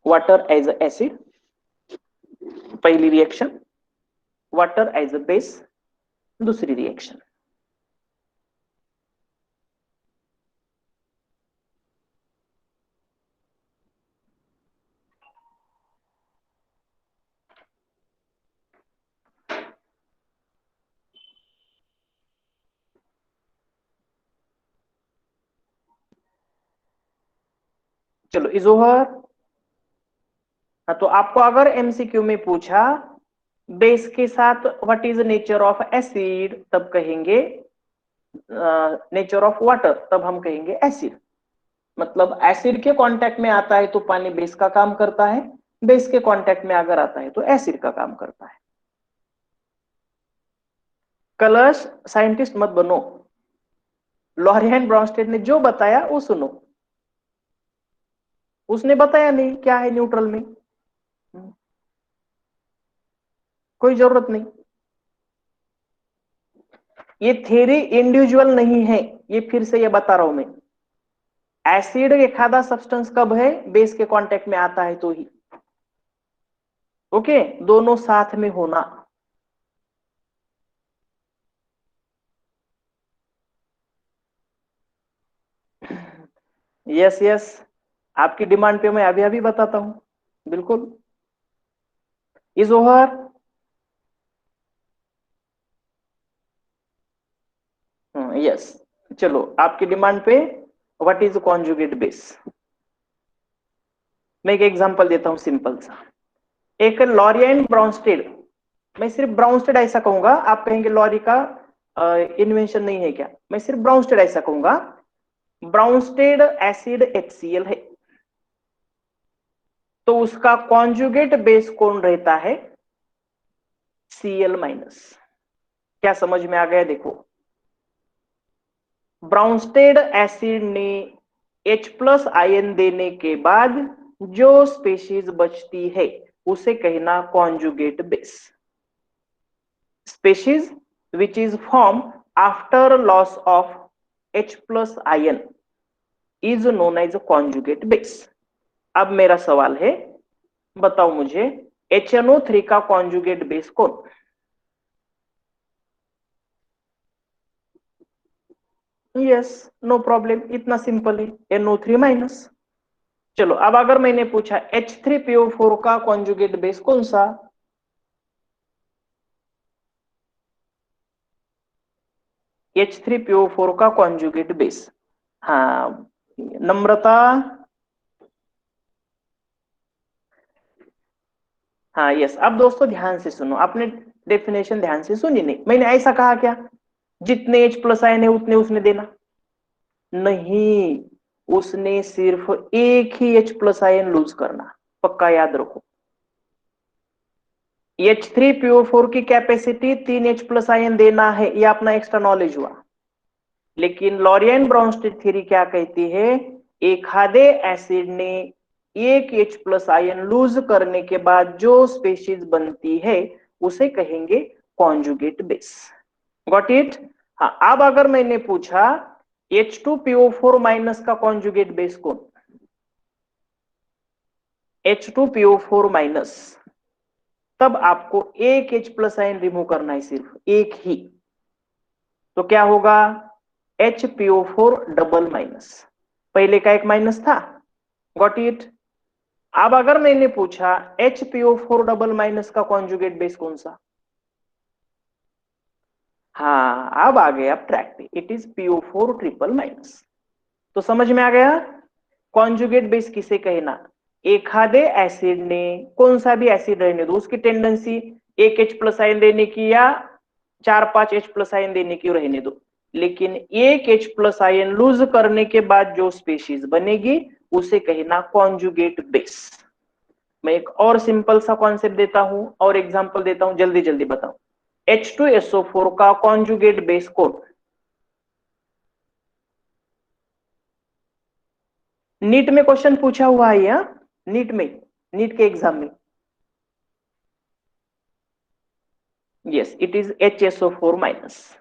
वाटर एज एसिड पहली reaction, water as a base दूसरी रिएक्शन। चलो इजोहर। हाँ, तो आपको अगर एमसीक्यू में पूछा बेस के साथ what is nature of acid, तब कहेंगे नेचर ऑफ वाटर, तब हम कहेंगे एसिड। मतलब एसिड के कांटेक्ट में आता है तो पानी बेस का काम करता है, बेस के कांटेक्ट में अगर आता है तो एसिड का काम करता है। कलर्स साइंटिस्ट मत बनो, लॉरियन ब्राउनस्टेड ने जो बताया वो सुनो। उसने बताया नहीं क्या है न्यूट्रल में, कोई जरूरत नहीं। ये थ्योरी इंडिविजुअल नहीं है, ये फिर से ये बता रहा हूं मैं। एसिड एक आधा सब्सटेंस कब है? बेस के कांटेक्ट में आता है तो ही। ओके, दोनों साथ में होना। यस यस, आपकी डिमांड पे मैं अभी अभी बताता हूँ, बिल्कुल। Is over. यस, चलो आपकी डिमांड पे व्हाट इज कॉन्जुगेट बेस। मैं एक एग्जांपल देता हूं सिंपल सा। एक लॉरी एंड ब्राउनस्टेड, मैं सिर्फ ब्राउनस्टेड ऐसा कहूंगा, आप कहेंगे लॉरी का इन्वेंशन नहीं है क्या, मैं सिर्फ ब्राउनस्टेड ऐसा कहूंगा। ब्राउनस्टेड एसिड HCl है, तो उसका कॉन्जुगेट बेस कौन रहता है, Cl-। क्या समझ में आ गया, देखो ब्राउनस्टेड एसिड ने H+ आयन देने के बाद जो स्पेशीज बचती है उसे कहना conjugate base. Species which is form after loss of H+ ion is known as conjugate base. अब मेरा सवाल है, बताओ मुझे HNO3 का कॉन्जुगेट बेस कौन। यस, नो प्रॉब्लम, इतना सिंपल है, NO3-। चलो अब अगर मैंने पूछा H3PO4 का कॉन्जुगेट बेस कौन सा, H3PO4 का कॉन्जुगेट बेस। हाँ, नम्रता। हाँ यस, अब दोस्तों ध्यान से सुनो, आपने डेफिनेशन ध्यान से सुनी नहीं, मैंने ऐसा कहा क्या जितने H+ आयन है उतने उसने देना, नहीं, उसने सिर्फ एक ही H+ आयन लूज करना, पक्का याद रखो। H3PO4 की कैपेसिटी 3H+ आयन देना है, ये अपना एक्स्ट्रा नॉलेज हुआ। लेकिन लॉरियन ब्राउनस्टेड थ्योरी क्या कहती है, एक आधे एसिड ने एक H+ आयन लूज करने के बाद जो स्पेशीज बनती है उसे कहेंगे कॉन्जुगेट बेस। Got it. हाँ, अब अगर मैंने पूछा H2PO4- का कॉन्जुगेट बेस कौन, H2PO4-, तब आपको एक H+ आयन रिमूव करना है, सिर्फ एक ही, तो क्या होगा HPO4-। पहले का एक माइनस था, गॉट इट। अब अगर मैंने पूछा HPO4-, का कॉन्जुगेट बेस कौन सा, हाँ अब आ गया ट्रैक पे, इट इज PO4-। तो समझ में आ गया कॉन्जुगेट बेस किसे कहना, एक आधे एसिड ने, कौन सा भी एसिड रहने दो, उसकी टेंडेंसी एक H+ आयन देने की या 4-5 H+ आयन देने की रहने दो, लेकिन एक H+ आयन लूज करने के बाद जो स्पेशीज बनेगी उसे कहना कॉन्जुगेट बेस। मैं एक और सिंपल सा कॉन्सेप्ट देता हूं और एग्जांपल देता हूं, जल्दी जल्दी बताओ। H2SO4 का कॉन्जुगेट बेस कौन, नीट में क्वेश्चन पूछा हुआ है, या नीट में, नीट के एग्जाम में। Yes, it is HSO4-।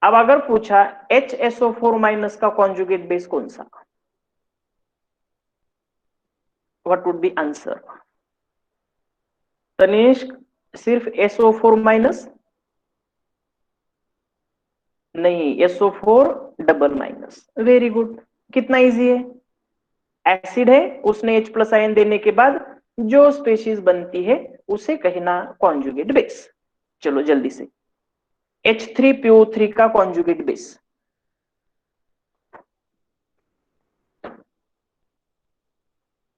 अब अगर पूछा HSO4- का कॉन्जुगेट बेस कौन सा, what would be answer. Tanishq, सिर्फ SO4-, नहीं, SO4-। वेरी गुड, कितना इजी है, एसिड है, उसने H+ आयन देने के बाद जो स्पेशीज बनती है उसे कहना कॉन्जुगेट बेस। चलो जल्दी से, H3PO3 का कॉन्जुगेट बेस।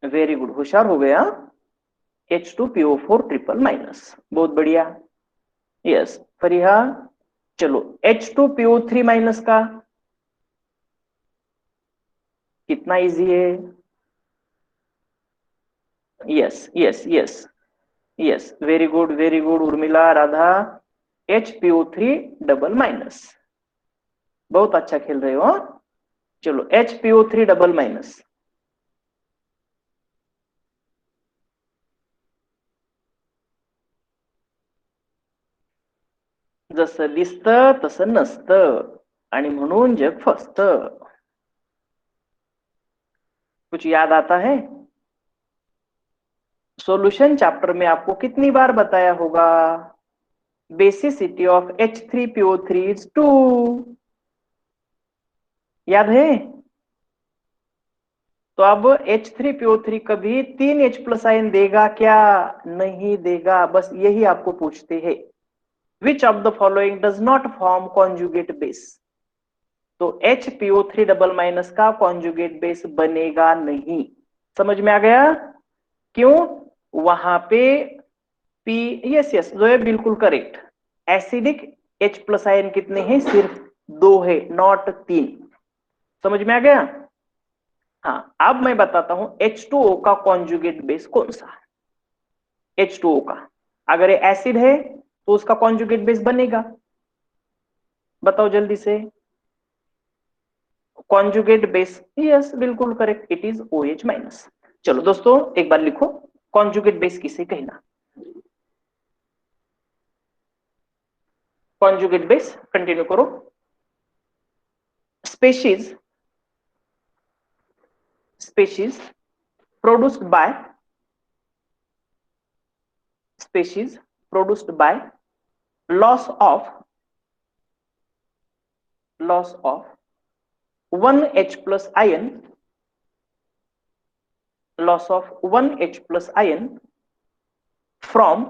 वेरी गुड, होशियार हो गया। H2PO4-। बहुत बढ़िया। यस फरीहा। चलो H2PO3- का कितना इजी है, yes yes yes yes, very good Urmila, Radha. HPO3-। बहुत अच्छा खेल रहे हो। चलो HPO3-। जसं दिसतं तसं नसतं आणि म्हणून जग फसतं। कुछ याद आता है, सॉल्यूशन चैप्टर में आपको कितनी बार बताया होगा, बेसिसिटी ऑफ H3PO3 is 2, याद है। तो अब H3PO3 कभी 3H प्लस आयन देगा क्या? नहीं देगा। बस यही आपको पूछते हैं, which of the following does not form conjugate base. तो HPO3 डबल माइनस का कॉन्जुगेट बेस बनेगा नहीं। समझ में आ गया? क्यों? वहां पे पी, यस यस जो है बिल्कुल correct. Acidic H plus ion कितने हैं? सिर्फ 2 है, नॉट 3। समझ में आ गया? हाँ, अब मैं बताता हूं H2O का कॉन्जुगेट बेस कौन सा है। H2O का अगर ये एसिड है तो उसका कॉन्जुगेट बेस बनेगा। बताओ जल्दी से। कॉन्जुगेट बेस, यस बिल्कुल correct, it is OH minus. चलो दोस्तों एक बार लिखो, कॉन्जुगेट बेस किसे कहना। कॉन्जुगेट बेस, कंटिन्यू करो। Species, species produced by, species produced by loss of 1H plus ion, loss of 1H plus ion from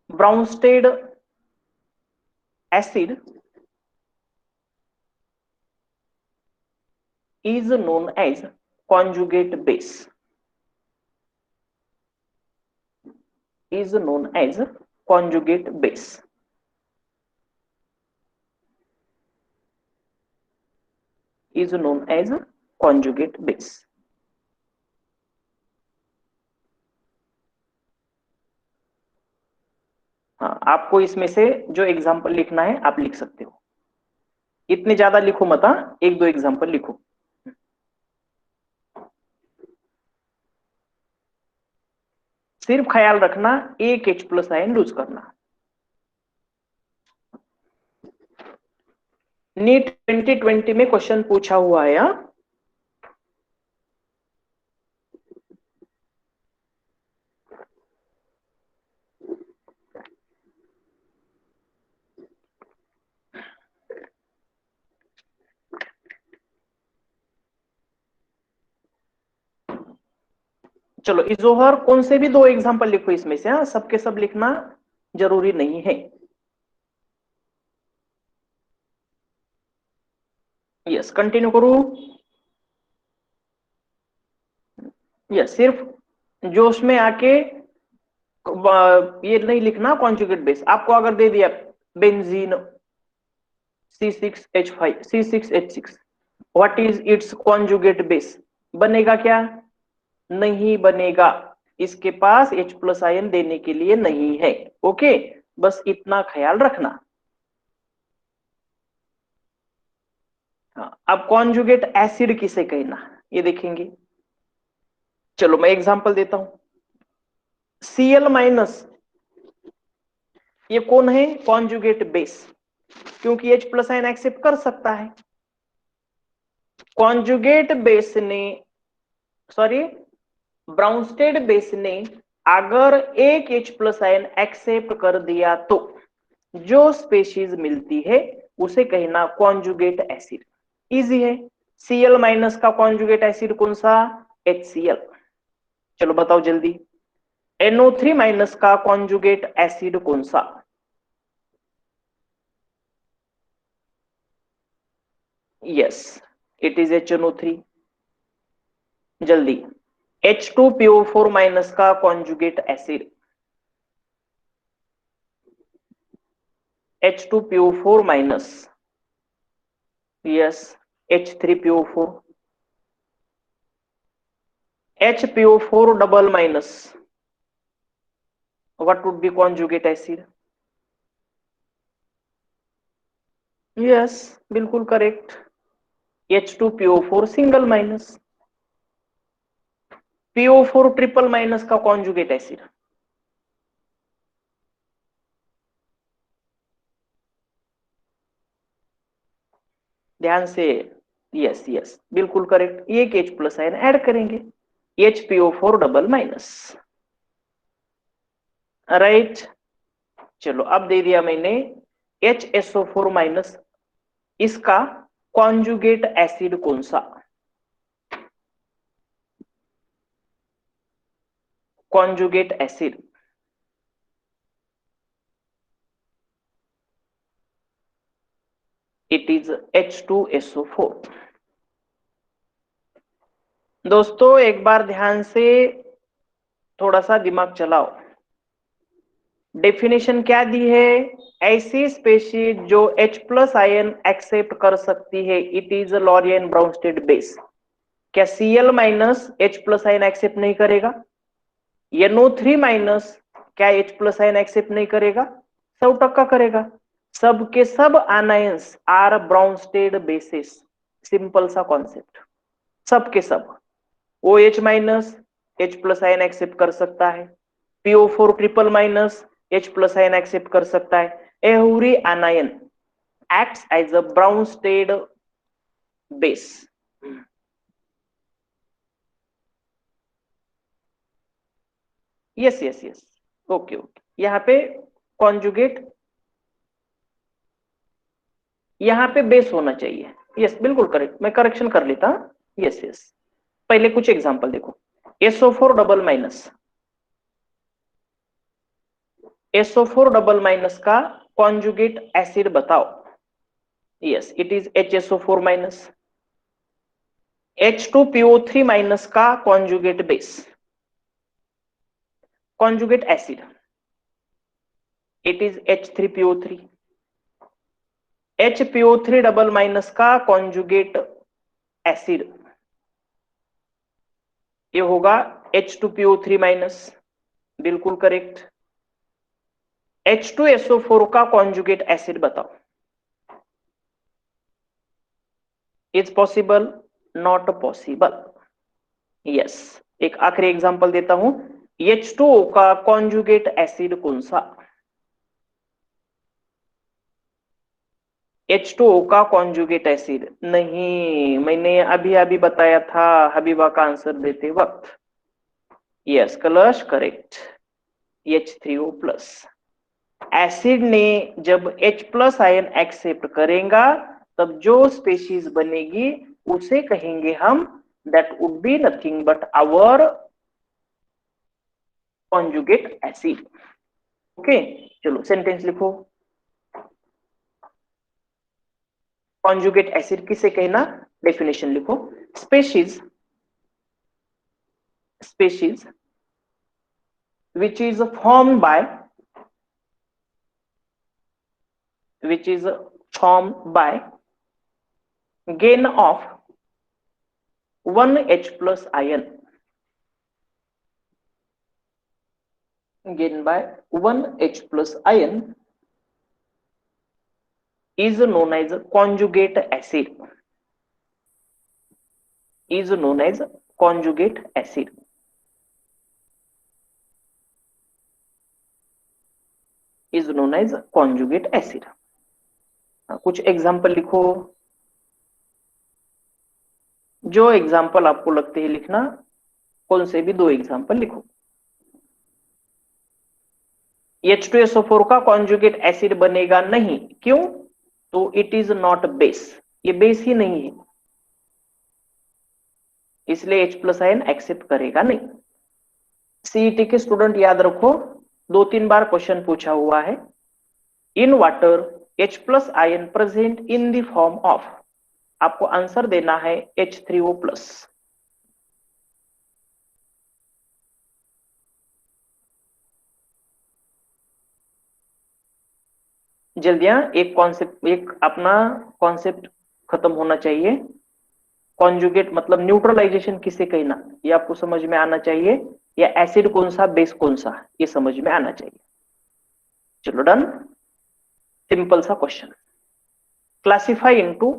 Bronsted acid is known as conjugate base, is known as conjugate base, is known as conjugate base। हाँ, आपको इसमें से जो example लिखना है आप लिख सकते हो, इतने ज्यादा लिखो मत, एक दो एग्जांपल लिखो। सिर्फ ख्याल रखना एक H प्लस आयन लूज करना। नीट 2020 में क्वेश्चन पूछा हुआ है। चलो इजोहर कौन से भी दो एग्जांपल लिखो इसमें से। हाँ, सबके सब लिखना जरूरी नहीं है। यस कंटिन्यू करो। यस सिर्फ जोश में आके ये नहीं लिखना कॉन्जुगेट बेस। आपको अगर दे दिया benzene C6H5 C6H6, what is it's conjugate base, बनेगा क्या? नहीं बनेगा। इसके पास H प्लस आयन देने के लिए नहीं है। ओके, बस इतना ख्याल रखना। हाँ, अब कॉन्जुगेट एसिड किसे कहना ये देखेंगे। चलो मैं एग्जांपल देता हूं। Cl माइनस ये कौन है? कॉन्जुगेट बेस, क्योंकि H प्लस आयन एक्सेप्ट कर सकता है। कॉन्जुगेट बेस ने, सॉरी ब्राउनस्टेड बेस ने अगर एक H प्लस आयन एक्सेप्ट कर दिया तो जो स्पेशीज मिलती है उसे कहना कॉन्जुगेट एसिड। इजी है। Cl माइनस का कॉन्जुगेट एसिड कौन सा? HCl। चलो बताओ जल्दी। NO3 माइनस का कॉन्जुगेट एसिड कौन सा? Yes it is HNO3। जल्दी। H2PO4 माइनस का conjugate acid, H2PO4 minus, yes H3PO4, HPO4 double minus, what would be conjugate acid? Yes बिल्कुल correct, H2PO4 single minus. PO4 triple minus का conjugate acid, ध्यान से। Yes yes बिल्कुल correct, एक H plus ion add करेंगे, HPO4 double minus. Right. चलो अब दे दिया मैंने HSO4 माइनस, इसका कॉन्जुगेट एसिड कौन सा? Conjugate acid it is H2SO4। दोस्तों एक बार ध्यान से थोड़ा सा दिमाग चलाओ। डेफिनेशन क्या दी है? ऐसी स्पेशीज जो H प्लस आयन एक्सेप्ट कर सकती है, it is Lowry and Bronsted base. क्या Cl minus H plus ion accept नहीं करेगा? NO3 माइनस क्या H प्लस आयन एक्सेप्ट नहीं करेगा? 100% करेगा। सब के सब anions are Bronsted bases. Simple सा कॉन्सेप्ट। सब के सब OH minus H plus ion accept कर सकता है, PO4 triple minus H plus ion accept कर सकता है। Every anion acts as a Bronsted base. Yes yes yes, okay okay. यहाँ पे कॉन्जुगेट, यहाँ पे बेस होना चाहिए। यस बिल्कुल करेक्ट, मैं करेक्शन कर लेता। यस यस, पहले कुछ एग्जांपल देखो। SO4 double minus, SO4 double minus का कॉन्जुगेट एसिड बताओ। Yes it is HSO4 minus. H2PO3 minus का conjugate base, conjugate acid it is H3PO3। HPO3 double minus का कॉन्जुगेट एसिड ये होगा H2PO3 माइनस, बिल्कुल करेक्ट। H2SO4 का conjugate acid बताओ। Is possible? Not possible. Yes, एक आखिरी एग्जांपल देता हूं। H2O का कॉन्जुगेट एसिड कौन सा? H2O का कॉन्जुगेट एसिड नहीं, मैंने अभी अभी बताया था हबीबा का आंसर देते वक्त। यस कलश करेक्ट, H3O प्लस। एसिड ने जब H प्लस आयन एक्सेप्ट करेगा तब जो स्पेशीज बनेगी उसे कहेंगे हम, that would be nothing but our conjugate acid. Okay चलो सेंटेंस लिखो। कॉन्जुगेट एसिड किसे कहना? डेफिनेशन लिखो। Species, species which is formed by, which is formed by gain of 1 H plus ion, gain by 1 H plus ion is known as conjugate acid, is known as conjugate acid, is known as conjugate acid। कुछ example लिखो, जो example आपको लगते हैं लिखना, कौन से भी 2 एग्जांपल लिखो। H2SO4 का कॉन्जुगेट एसिड बनेगा नहीं, क्यों? तो इट इज नॉट बेस, ये बेस ही नहीं है, इसलिए H प्लस आयन एक्सेप्ट करेगा नहीं। सीईटी के स्टूडेंट याद रखो, 2-3 बार क्वेश्चन पूछा हुआ है। In water H plus ion present in the form of, आपको आंसर देना है H3O प्लस। जल्दियां, एक कॉन्सेप्ट, एक अपना कॉन्सेप्ट खत्म होना चाहिए। कॉन्जुगेट मतलब न्यूट्रलाइजेशन किसे कहना, ये आपको समझ में आना चाहिए, या एसिड कौन सा बेस कौन सा, ये समझ में आना चाहिए। चलो डन। सिंपल सा question, classify into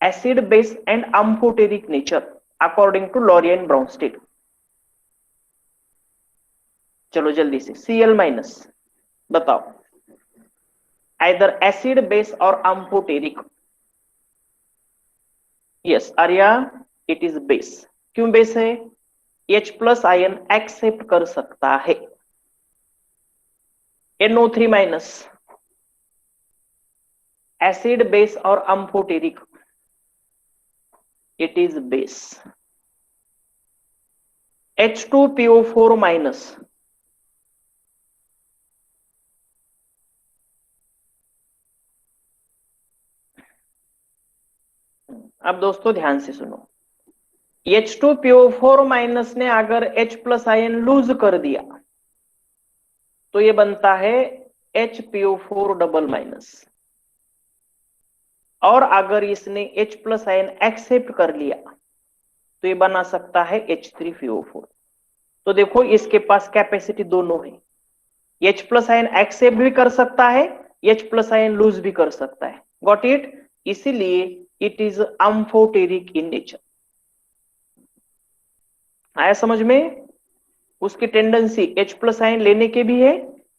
acid base and amphoteric nature according to Lowry and Bronsted. चलो जल्दी से, Cl माइनस बताओ, आइदर एसिड बेस और amphoteric. Yes Arya, it is base. क्यों बेस है? H प्लस आयन एक्सेप्ट कर सकता है। NO3 माइनस, एसिड बेस और amphoteric, it is base. H2PO4 minus, अब दोस्तों ध्यान से सुनो, H2PO4 माइनस ने अगर H प्लस आयन लूज कर दिया तो ये बनता है HPO4 डबल माइनस, और अगर इसने H प्लस आयन एक्सेप्ट कर लिया तो ये बना सकता है H3PO4। तो देखो इसके पास कैपेसिटी दोनों है, H प्लस आयन एक्सेप्ट भी कर सकता है, H प्लस आयन लूज भी कर सकता है। Got it? इसीलिए इट इज अम्फोटेरिक इन नेचर। आया समझ में? उसकी टेंडेंसी H प्लस आयन लेने के भी है,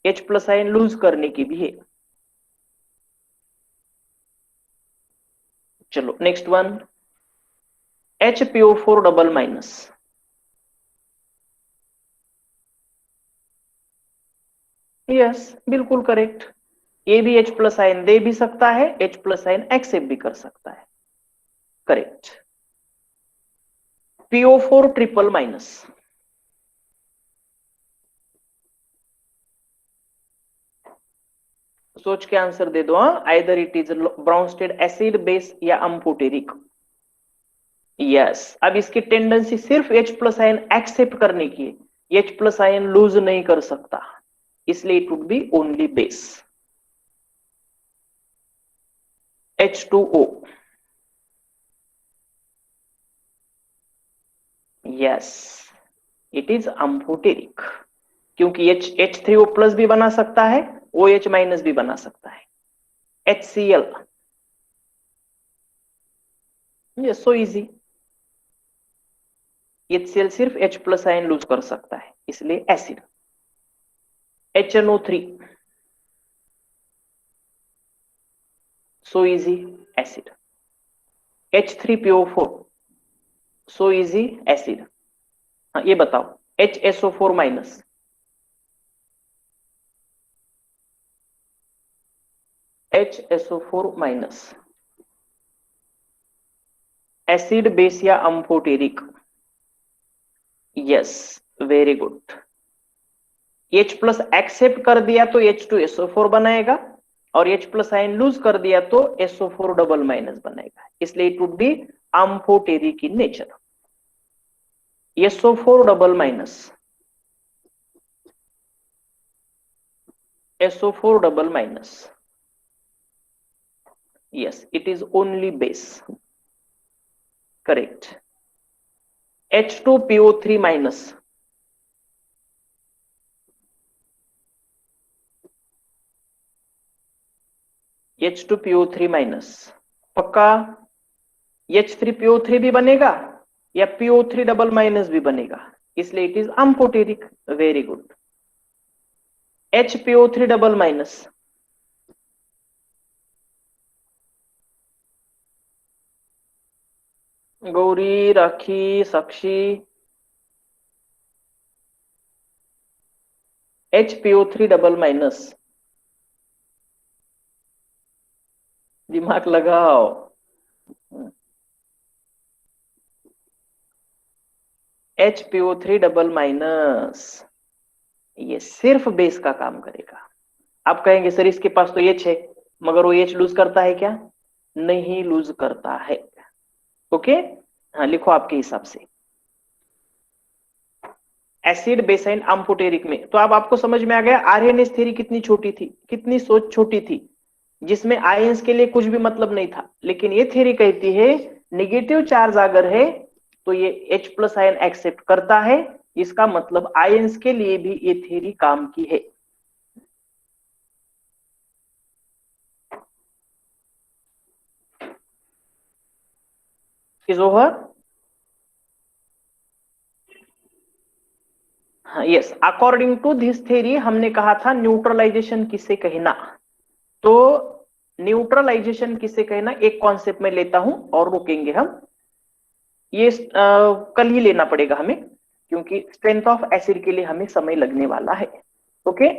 H प्लस आयन लूज करने की भी है। चलो next one, HPO4 double minus. Yes बिल्कुल करेक्ट, ये भी H प्लस आयन दे भी सकता है, H प्लस आयन एक्सेप्ट भी कर सकता है। करेक्ट। PO4 ट्रिपल माइनस, सोच के आंसर दे दो। हाँ, either it is Bronsted acid base या अम्फोटेरिक। यस, अब इसकी टेंडेंसी सिर्फ H प्लस आयन एक्सेप्ट करने की है, H प्लस आयन लूज नहीं कर सकता, इसलिए it would be only base. H2O, yes it is amphoteric, क्योंकि H3O प्लस भी बना सकता है, OH माइनस भी बना सकता है। HCl, ये सो इजी, HCl सिर्फ H प्लस आयन लूज कर सकता है, इसलिए acid. HNO3, so easy, acid. H3PO4, so easy, acid. हाँ ये बताओ, HSO4 minus, HSO4 minus acid base या amphoteric? Yes very good. H plus accept कर दिया तो H2SO4 बनाएगा, और H प्लस आयन लूज कर दिया तो SO4 डबल माइनस बनाएगा, इसलिए it would be amphoteric in nature. SO4 double minus, SO4 double minus, yes it is only base. Correct. H2PO3 minus, H2PO3 minus पक्का? H3PO3 भी बनेगा या PO3 डबल माइनस भी बनेगा, इसलिए it is amphoteric. Very good. HPO3 double minus, Gauri, Rakhi, Sakshi, HPO3 double minus, दिमाग लगाओ। HPO3 double minus ये सिर्फ बेस का काम करेगा। आप कहेंगे सर इसके पास तो H है, मगर वो H लूज करता है क्या? नहीं लूज करता है। ओके, हाँ लिखो आपके हिसाब से। एसिड बेस एंड अम्फोटेरिक में तो अब आपको समझ में आ गया आरएनएस थ्योरी कितनी छोटी थी, कितनी सोच छोटी थी, जिसमें आयंस के लिए कुछ भी मतलब नहीं था। लेकिन ये थ्योरी कहती है नेगेटिव चार्ज अगर है तो ये H प्लस आयन एक्सेप्ट करता है, इसका मतलब आयंस के लिए भी ये थ्योरी काम की है। Is over? Yes, according to this theory हमने कहा था न्यूट्रलाइजेशन किसे कहना, तो न्यूट्रलाइजेशन किसे कहना एक कॉन्सेप्ट में लेता हूं और रुकेंगे हम। ये कल ही लेना पड़ेगा हमें, क्योंकि स्ट्रेंथ ऑफ एसिड के लिए हमें समय लगने वाला है। ओके,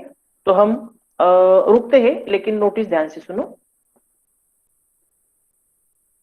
तो हम रुकते हैं, लेकिन नोटिस ध्यान से सुनो।